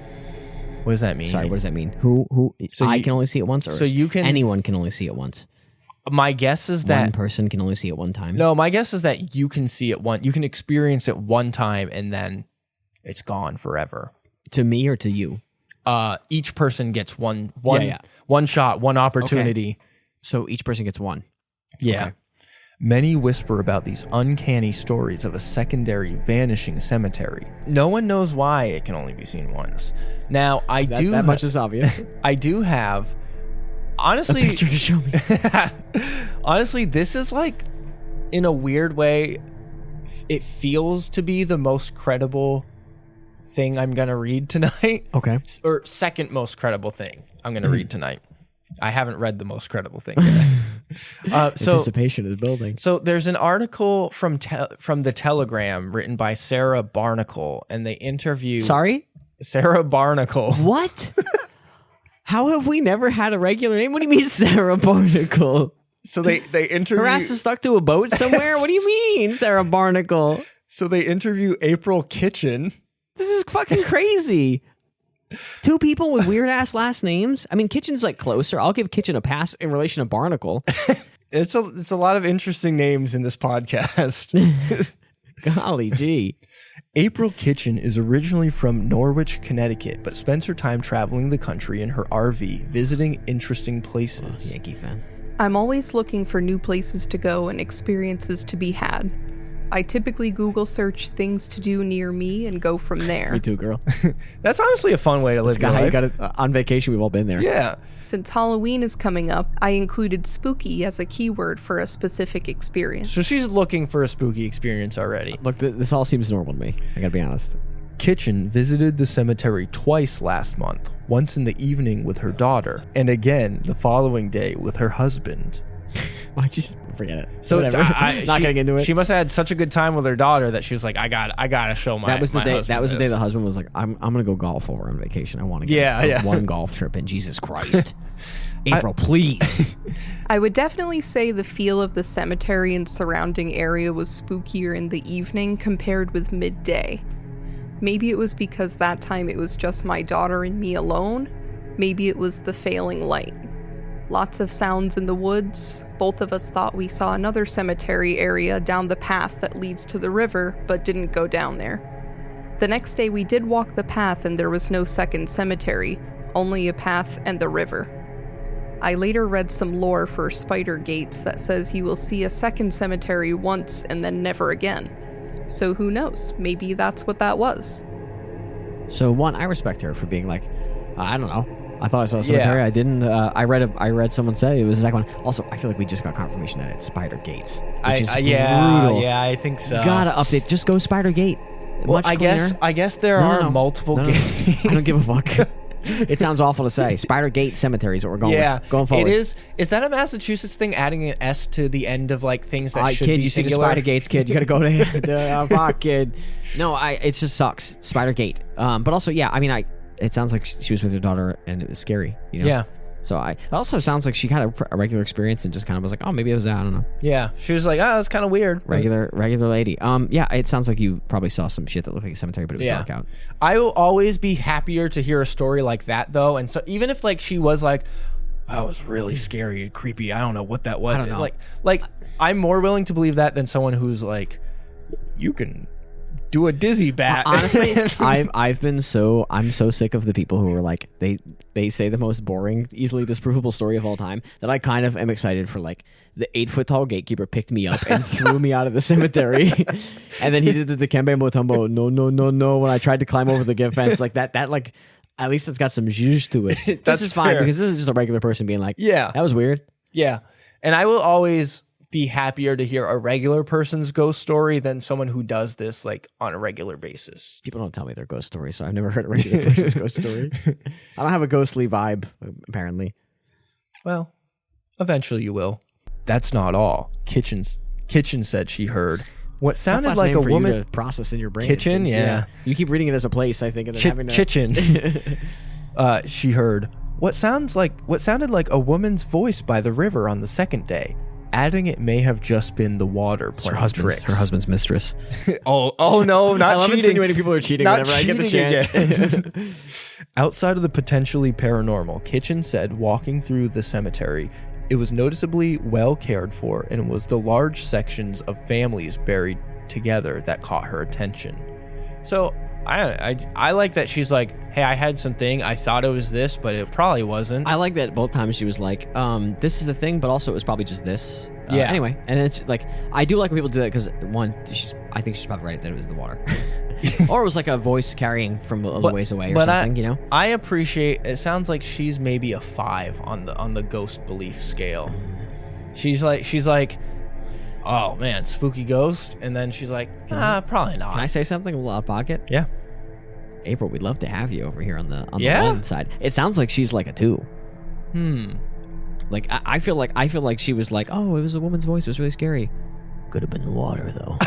What does that mean? Sorry, what does that mean? Who? So I you- can only see it once, or so you can- anyone can only see it once. My guess is One that person can only see it one time. no, my guess is that you can see it you can experience it one time and then it's gone forever. To me or to you? Each person gets one shot, one opportunity. So each person gets one. Yeah. Okay. Many whisper about these uncanny stories of a secondary vanishing cemetery. No one knows why it can only be seen once. Now, That much is obvious. I do have, honestly, A picture to show me. honestly, this is like, in a weird way, it feels to be the most credible thing I'm gonna read tonight. Okay. Or second most credible thing I'm gonna read tonight. I haven't read the most credible thing yet. So Anticipation is building. So there's an article from the Telegram written by Sarah Barnacle, and they interview Sorry? Sarah Barnacle. What? How have we never had a regular name? What do you mean, Sarah Barnacle? So they interview Her ass is stuck to a boat somewhere? What do you mean, Sarah Barnacle? So they interview April Kitchen. This is fucking crazy. 2 people with weird ass last names. I mean, Kitchen's like closer. I'll give Kitchen a pass in relation to Barnacle. It's a lot of interesting names in this podcast. Golly gee. April Kitchen is originally from Norwich, Connecticut, but spends her time traveling the country in her RV, visiting interesting places. Yankee fan. I'm always looking for new places to go and experiences to be had. I typically Google search things to do near me and go from there. Me too, girl. That's honestly a fun way to live your life. Got it, on vacation, we've all been there. Yeah. Since Halloween is coming up, I included spooky as a keyword for a specific experience. So she's looking for a spooky experience already. Look, this all seems normal to me. I gotta be honest. Kitchen visited the cemetery twice last month, once in the evening with her daughter, and again the following day with her husband. Why'd you forget it? So not getting into it. She must have had such a good time with her daughter that she was like, I gotta show my. That was the day. husband That was the day this. the husband was like, I'm gonna go golf while we're on vacation. I want to get one golf trip in. Jesus Christ, April, please. I would definitely say the feel of the cemetery and surrounding area was spookier in the evening compared with midday. Maybe it was because that time it was just my daughter and me alone. Maybe it was the failing light. Lots of sounds in the woods. Both of us thought we saw another cemetery area down the path that leads to the river, but didn't go down there. The next day we did walk the path and there was no second cemetery, only a path and the river. I later read some lore for spider gates that says you will see a second cemetery once and then never again. So who knows? Maybe that's what that was. So one, I respect her for being like, I don't know. I thought I saw a cemetery. I didn't. I read someone say it was the second one. Also, I feel like we just got confirmation that it's Spider Gates. Which is brutal. Yeah, I think so. Gotta update. Just go Spider Gate. Well, I guess there are multiple gates. I don't give a fuck. It sounds awful to say. Spider Gate Cemetery is what we're going with. Going forward. It is. Is that a Massachusetts thing, adding an S to the end of like things that should kid, be you singular? See the Spider Gates, kid. You gotta go to the fuck, kid. No, it just sucks. Spider Gate. But also, yeah, I mean, it sounds like she was with her daughter and it was scary. You know? Yeah. So it also sounds like she had a regular experience and just kind of was like, oh, maybe it was that. I don't know. Yeah. She was like, that's kind of weird. Regular lady. Yeah, it sounds like you probably saw some shit that looked like a cemetery, but it was dark out. I will always be happier to hear a story like that, though. And so even if like she was like, that was really scary and creepy, I don't know what that was. I don't know. Like I'm more willing to believe that than someone who's like, you can do a dizzy bat. Honestly, I'm so sick of the people who are like they say the most boring, easily disprovable story of all time that I kind of am excited for. Like the 8-foot tall gatekeeper picked me up and threw me out of the cemetery, and then he did the Dikembe Mutombo. No. When I tried to climb over the gift fence, like that like at least it's got some zhuzh to it. This is fine because this is just a regular person being like, yeah, that was weird. Yeah, and I will always be happier to hear a regular person's ghost story than someone who does this like on a regular basis. People don't tell me their ghost stories, so I've never heard a regular person's ghost story. I don't have a ghostly vibe, apparently. Well, eventually you will. That's not all. Kitchen said she heard what sounded like a woman. You to process in your brain. Kitchen, yeah. You keep reading it as a place, I think, and then having to... Kitchen. She heard what sounded like a woman's voice by the river on the second day, adding it may have just been the water playing tricks. Her husband's mistress. oh no, not I love cheating. insinuating people are cheating Not whenever I get the chance. Outside of the potentially paranormal, Kitchen said walking through the cemetery, it was noticeably well cared for and was the large sections of families buried together that caught her attention. So I like that she's like, hey, I had something. I thought it was this, but it probably wasn't. I like that both times she was like, this is the thing, but also it was probably just this. Anyway, and it's like, I do like when people do that because, one, I think she's probably right that it was the water. Or it was like a voice carrying from a little ways away or something, you know? I appreciate, it sounds like she's maybe a 5 on the ghost belief scale. She's like, oh man, spooky ghost. And then she's like, probably not. Can I say something a little out of pocket? Yeah. April, we'd love to have you over here on the one side. It sounds like she's like a 2. Like I feel like she was like, oh, it was a woman's voice. It was really scary. Could have been the water though.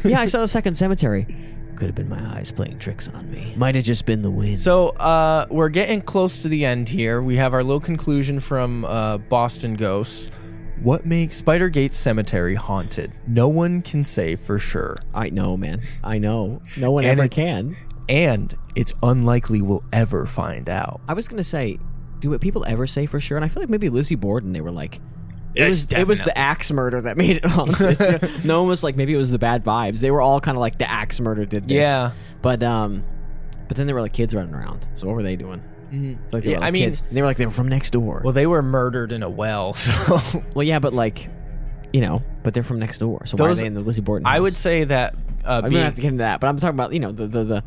Yeah, I saw the second cemetery. Could have been my eyes playing tricks on me. Might have just been the wind. So we're getting close to the end here. We have our little conclusion from Boston Ghosts. What makes Spidergate Cemetery haunted? No one can say for sure. I know, man. I know. No one ever can. And it's unlikely we'll ever find out. I was going to say, do people ever say for sure? And I feel like maybe Lizzie Borden, they were like, It was the axe murder that made it haunted. No one was like, maybe it was the bad vibes. They were all kind of like, the axe murder did this. Yeah. But then there were like kids running around. So what were they doing? Like they were, like, I mean, kids. And they were like, they were from next door. Well, they were murdered in a well. So Well, yeah, but like, but they're from next door. So why are they in the Lizzie Borden house? I would say that I'm gonna have to get into that, but I'm talking about the.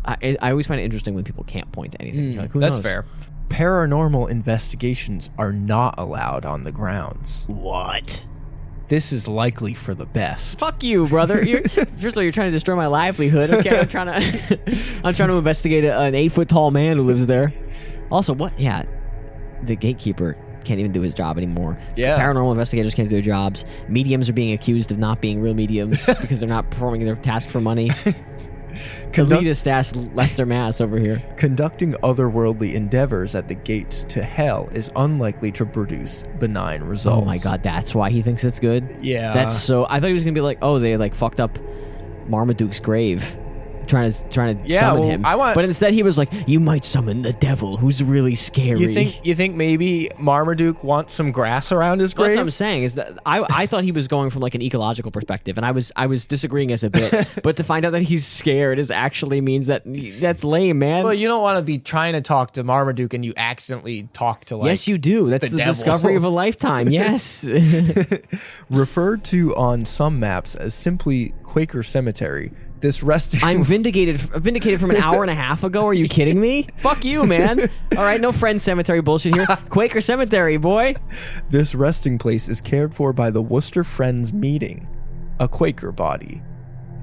I always find it interesting when people can't point to anything. Like, who that's knows? fair. Paranormal investigations are not allowed on the grounds. What? This is likely for the best. Fuck you, brother. First of all, you're trying to destroy my livelihood. Okay, I'm trying to investigate an 8-foot tall man who lives there. Also, what? Yeah, the gatekeeper can't even do his job anymore. Yeah. Paranormal investigators can't do their jobs. Mediums are being accused of not being real mediums because they're not performing their task for money. Elitist ass Leicester Mass over here. Conducting otherworldly endeavors at the gates to hell is unlikely to produce benign results. Oh my god, that's why he thinks it's good? Yeah. That's so... I thought he was going to be like, oh, they like fucked up Marmaduke's grave. Trying to summon him. But instead he was like, you might summon the devil who's really scary. You think maybe Marmaduke wants some grass around his grave? That's what I'm saying, is that I thought he was going from like an ecological perspective, and I was disagreeing as a bit. But to find out that he's scared is actually means that's lame, man. Well, you don't want to be trying to talk to Marmaduke and you accidentally talk to yes, you do. That's the devil. discovery of a lifetime. Yes. Referred to on some maps as simply Quaker Cemetery, this resting... I'm vindicated from an hour and a half ago. Are you kidding me? Fuck you, man. All right, no Friends Cemetery bullshit here. Quaker Cemetery, boy. This resting place is cared for by the Worcester Friends Meeting, a Quaker body.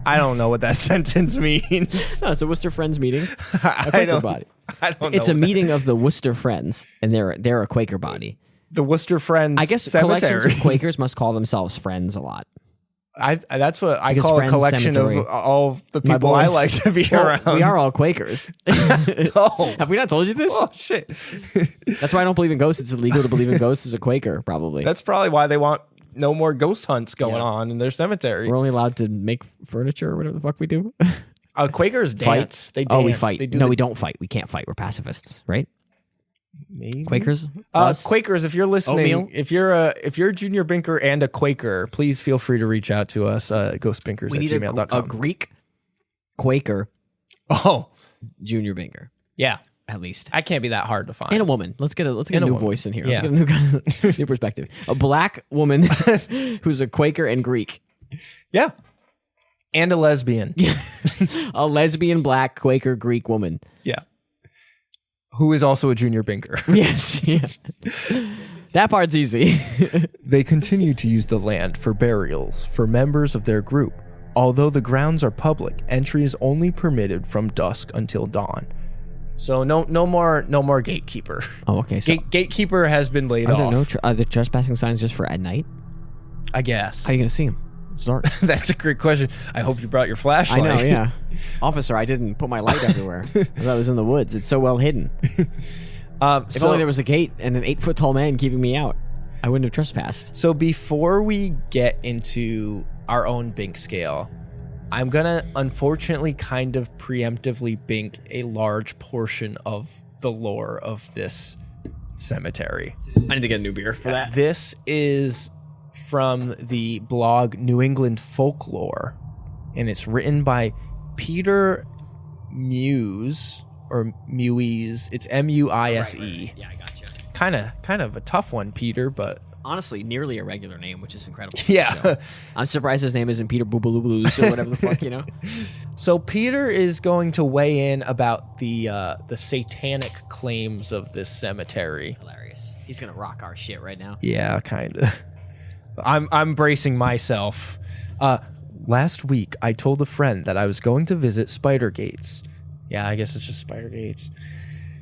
I don't know what that sentence means. No, it's a Worcester Friends meeting. A I Quaker don't body. I don't know. It's a meeting of the Worcester Friends, and they're a Quaker body. The Worcester Friends I guess Cemetery. collections of Quakers must call themselves Friends a lot. That's what I Because call a Friends collection Cemetery. of all the My people I boys. like to be Well, around. we are all Quakers. Oh. Have we not told you this? Oh, shit. That's why I don't believe in ghosts. It's illegal to believe in ghosts as a Quaker, probably. That's probably why they want no more ghost hunts going on in their cemetery. We're only allowed to make furniture or whatever the fuck we do. Quakers dance. They dance. Oh, we fight. They do We don't fight. We can't fight. We're pacifists, right? Maybe. Quakers? Us? Quakers, if you're listening, Oatmeal? if you're a junior binker and a Quaker, please feel free to reach out to us, ghostbinkers@gmail.com. a Greek Quaker Oh, junior binker, yeah. at least. I can't be that hard to find. And a woman. Let's get a And new a woman. voice in here. Yeah. Let's get a new perspective. A black woman who's a Quaker and Greek. Yeah. And a lesbian. Yeah. A lesbian black Quaker Greek woman. Yeah. Who is also a junior binker. Yes. Yeah. That part's easy. They continue to use the land for burials for members of their group. Although the grounds are public, entry is only permitted from dusk until dawn. So no more gatekeeper. Oh, okay. So Gatekeeper has been laid off. are the trespassing signs just for at night? I guess. How are you going to see them? It's dark. That's a great question. I hope you brought your flashlight. I know, yeah. Officer, I didn't put my light everywhere. I thought I was in the woods. It's so well hidden. If only there was a gate and an 8-foot tall man keeping me out, I wouldn't have trespassed. So before we get into our own bink scale, I'm going to unfortunately kind of preemptively bink a large portion of the lore of this cemetery. I need to get a new beer for that. This is from the blog New England Folklore, and it's written by Peter Muse or Muise. It's Muise. Right. Yeah, I gotcha. Kind of a tough one, Peter, but Honestly, nearly a regular name, which is incredible. yeah. So, I'm surprised his name isn't Peter Boobaloo or whatever the fuck, you know? So Peter is going to weigh in about the satanic claims of this cemetery. Hilarious. He's gonna rock our shit right now. Yeah, kind of. I'm bracing myself. Last week, I told a friend that I was going to visit Spider Gates. Yeah, I guess it's just Spider Gates.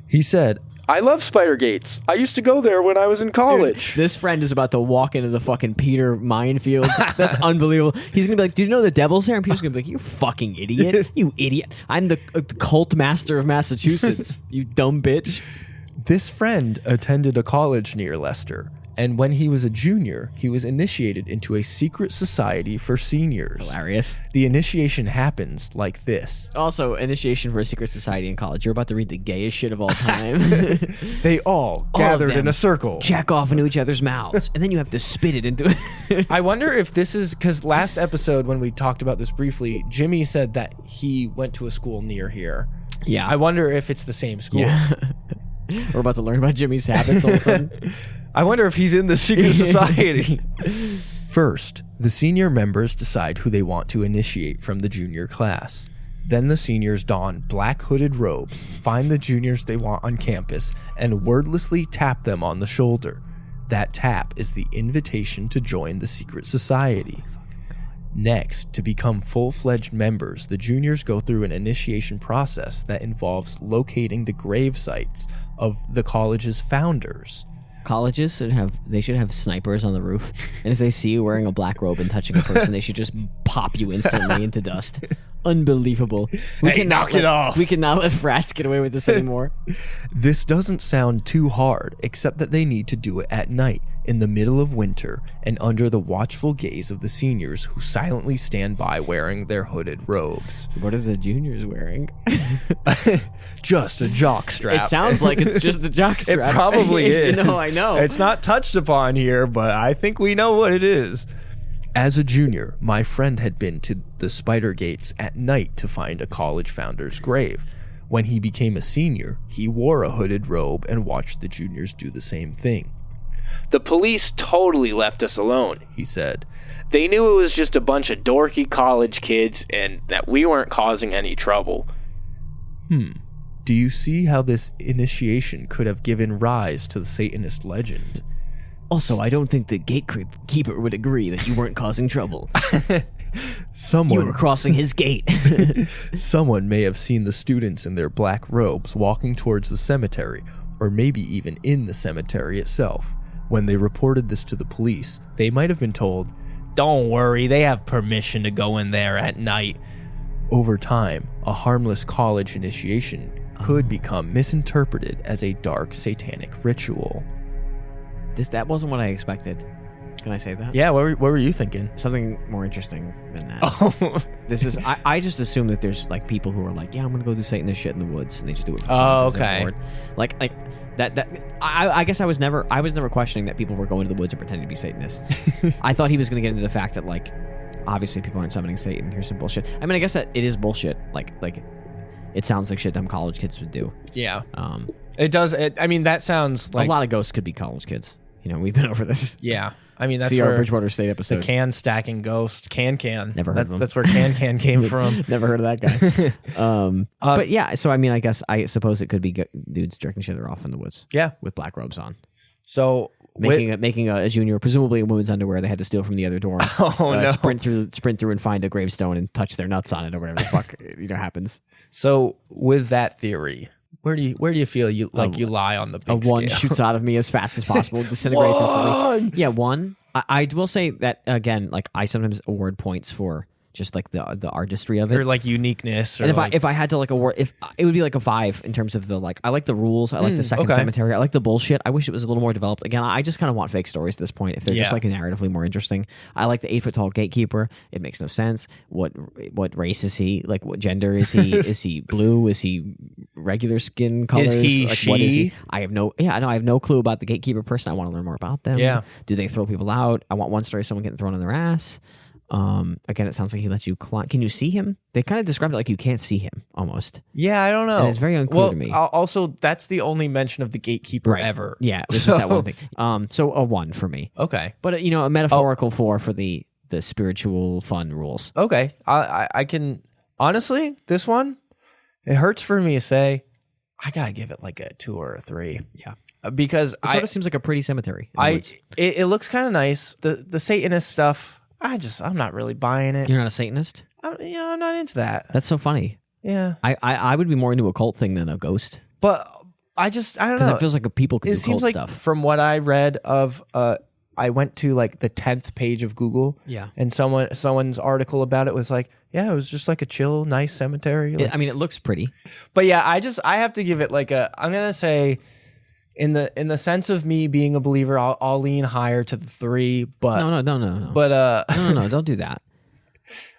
He said, I love Spider Gates. I used to go there when I was in college. Dude, this friend is about to walk into the fucking Peter minefield. That's unbelievable. He's gonna be like, "Do you know the devil's there?" And Peter's gonna be like, "You fucking idiot! You idiot! I'm the cult master of Massachusetts. You dumb bitch." this friend attended a college near Leicester And when he was a junior, he was initiated into a secret society for seniors. Hilarious. The initiation happens like this. Also, initiation for a secret society in college. You're about to read the gayest shit of all time. They all gathered in a circle. Jack off into each other's mouths, and then you have to spit it into it. I wonder if this is because last episode when we talked about this briefly, Jimmy said that he went to a school near here. Yeah. I wonder if it's the same school. Yeah. We're about to learn about Jimmy's habits all of a sudden. I wonder if he's in the secret society. First, the senior members decide who they want to initiate from the junior class. Then the seniors don black hooded robes, find the juniors they want on campus, and wordlessly tap them on the shoulder. That tap is the invitation to join the secret society. Next, to become full-fledged members, the juniors go through an initiation process that involves locating the grave sites of the college's founders. Colleges should have snipers on the roof, and if they see you wearing a black robe and touching a person, they should just pop you instantly into dust. Unbelievable. Knock it off. We cannot let frats get away with this anymore. This doesn't sound too hard, except that they need to do it at night, in the middle of winter, and under the watchful gaze of the seniors who silently stand by wearing their hooded robes. What are the juniors wearing? Just a jock strap. It sounds like it's just a jock strap. It probably is. No, I know. It's not touched upon here, but I think we know what it is. As a junior, my friend had been to the spider gates at night to find a college founder's grave. When he became a senior, he wore a hooded robe and watched the juniors do the same thing. The police totally left us alone, He said, They knew it was just a bunch of dorky college kids and that we weren't causing any trouble. Do you see how this initiation could have given rise to the Satanist legend? Also, I don't think the gatekeeper would agree that you weren't causing trouble. You Someone were crossing his gate. Someone may have seen the students in their black robes walking towards the cemetery, or maybe even in the cemetery itself. When they reported this to the police, they might have been told, "Don't worry, they have permission to go in there at night." Over time, a harmless college initiation could become misinterpreted as a dark satanic ritual. That wasn't what I expected. Can I say that? Yeah, what were you thinking? Something more interesting than that. Oh, This is I just assume that there's like people who are like, yeah, I'm gonna go do Satanist shit in the woods, and they just do it for fun Oh, because they're okay. bored. Like that I guess I was never questioning that people were going to the woods and pretending to be Satanists. I thought he was gonna get into the fact that like obviously people aren't summoning Satan. Here's some bullshit. I mean, I guess that it is bullshit. Like it sounds like shit dumb college kids would do. yeah. It does. I mean, that sounds like a lot of ghosts could be college kids. You know, we've been over this. Yeah. I mean, that's See our where Bridgewater State episode. the can stacking ghost can. Never heard of him. That's where can came from. Never heard of that guy. But yeah, so I mean, I suppose it could be dudes jerking each other off in the woods. Yeah. With black robes on. So Making a junior, presumably in women's underwear, they had to steal from the other dorm. no. Sprint through and find a gravestone and touch their nuts on it or whatever the fuck happens. So with that theory, where do you feel you lie on the A big one scale? shoots out of me as fast as possible, disintegrates One! instantly. Yeah, one. I will say that again. Like I sometimes award points for just like the artistry of it. Or like uniqueness. Or And like, if I had to like award, if it would be like a 5 in terms of the like, I like the rules, I like the second okay. cemetery, I like the bullshit. I wish it was a little more developed. Again, I just kind of want fake stories at this point. If they're just like narratively more interesting, I like the 8 foot tall gatekeeper. It makes no sense. What race is he? Like what gender is he? Is he blue? Is he regular skin colors? Is he like, she? What is he? I have no clue about the gatekeeper person. I want to learn more about them. Yeah. Do they throw people out? I want one story of someone getting thrown on their ass. Again, it sounds like he lets you climb. Can you see him? They kind of described it like you can't see him almost. Yeah, I don't know. And it's very unclear to me. Also, that's the only mention of the gatekeeper ever. Yeah, this is that one thing. So a 1 for me. Okay. But a metaphorical 4 for the spiritual fun rules. Okay. I can honestly, this one, it hurts for me to say, I gotta give it like a 2 or a 3. Yeah. Because It sort of seems like a pretty cemetery. it looks kind of nice. The Satanist stuff, I'm not really buying it. You're not a Satanist? I'm not into that. That's so funny. Yeah. I would be more into a cult thing than a ghost. But I don't know. Because it feels like people could It do seems cult like stuff. from what I read of I went to like the 10th page of Google. Yeah. And someone's article about it was like, yeah, it was just like a chill, nice cemetery. Like, I mean, it looks pretty. but yeah, I have to give it like I'm gonna say in the sense of me being a believer, I'll lean higher to the 3. But No. But No, don't do that.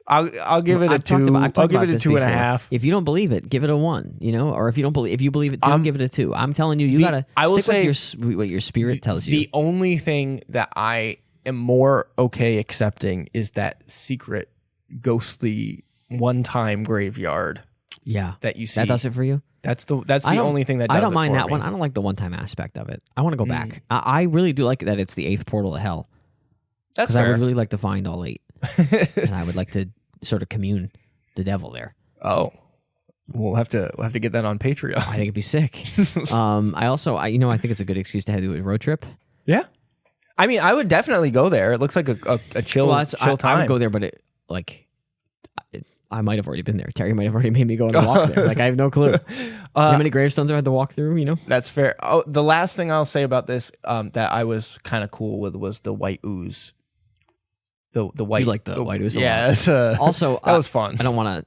I'll give it a 2. I'll give it a 2.5. If you don't believe it, give it a 1. Or if you believe it 2, give it a 2. I'm telling you, gotta stick with what your spirit tells you. The only thing that I am more okay accepting is that secret, ghostly, one-time graveyard. Yeah, that you see. That does it for you. That's the only thing that does I don't it mind for that me. one. I don't like the one-time aspect of it. I want to go back. I really do like that it's the 8th portal to hell. That's fair. fair. I would really like to find all 8. And I would like to sort of commune the devil there. Oh, we'll have to get that on Patreon. I think it'd be sick. I think it's a good excuse to do a road trip. Yeah, I mean, I would definitely go there. It looks like a chill, chill time. I would go there, but I might have already been there. Terry might have already made me go on the walk there. I have no clue. How many gravestones I had to walk through? That's fair. Oh, the last thing I'll say about this that I was kind of cool with was the white ooze. The white. You like the white ooze? Yeah. Also, that was fun. I don't want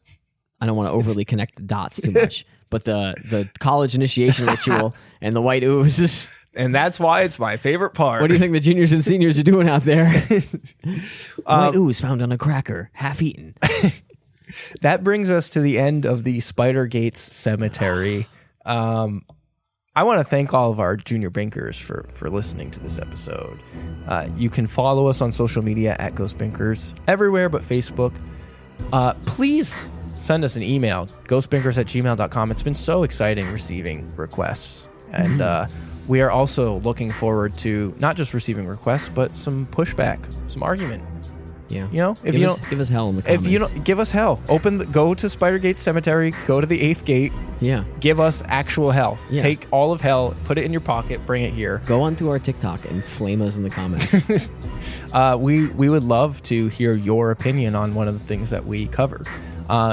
to overly connect the dots too much, but the college initiation ritual and the white ooze. And that's why it's my favorite part. What do you think the juniors and seniors are doing out there? White ooze found on a cracker, half eaten. That brings us to the end of the Spider Gates Cemetery. I want to thank all of our junior binkers for listening to this episode. You can follow us on social media at Ghost Binkers everywhere but Facebook. Please send us an email, ghostbinkers@gmail.com. It's been so exciting receiving requests. And we are also looking forward to not just receiving requests, but some pushback, some argument. Yeah. Give us hell in the comments. If you don't give us hell, go to Spider-Gate Cemetery, go to the 8th gate. Yeah. Give us actual hell. Yeah. Take all of hell, put it in your pocket, bring it here. Go onto our TikTok and flame us in the comments. We would love to hear your opinion on one of the things that we covered.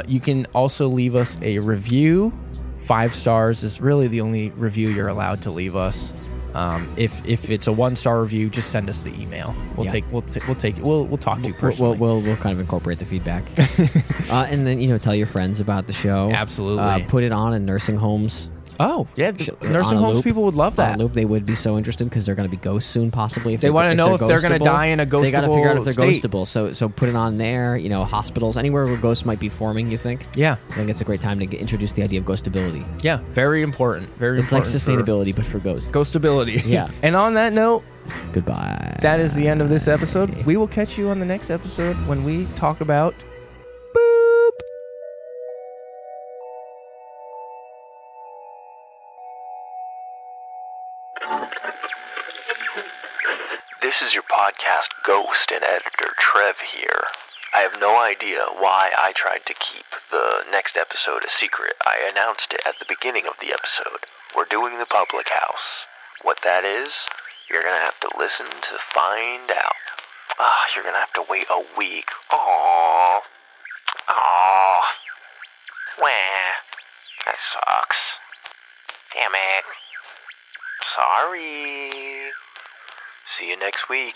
You can also leave us a review. 5 stars is really the only review you're allowed to leave us. If it's a 1-star review, just send us the email. We'll talk to you personally. We'll kind of incorporate the feedback, and then tell your friends about the show. Absolutely, put it on in nursing homes. Oh yeah, nursing homes people would love that. On a loop, they would be so interested because they're going to be ghosts soon, possibly. If they want to know if they're going to die in a ghostable. They got to figure out if they're state. ghostable. So put it on there. Hospitals, anywhere where ghosts might be forming. You think? Yeah, I think it's a great time to introduce the idea of ghostability. Yeah, very important. It's like sustainability, but for ghosts. Ghostability. Yeah. And on that note, goodbye. That is the end of this episode. Okay. We will catch you on the next episode when we talk about boop. This is your podcast ghost and editor Trev here. I have no idea why I tried to keep the next episode a secret. I announced it at the beginning of the episode. We're doing the public house. What that is, you're gonna have to listen to find out. You're gonna have to wait a week. Aww. Wah. That sucks. Damn it. Sorry. See you next week.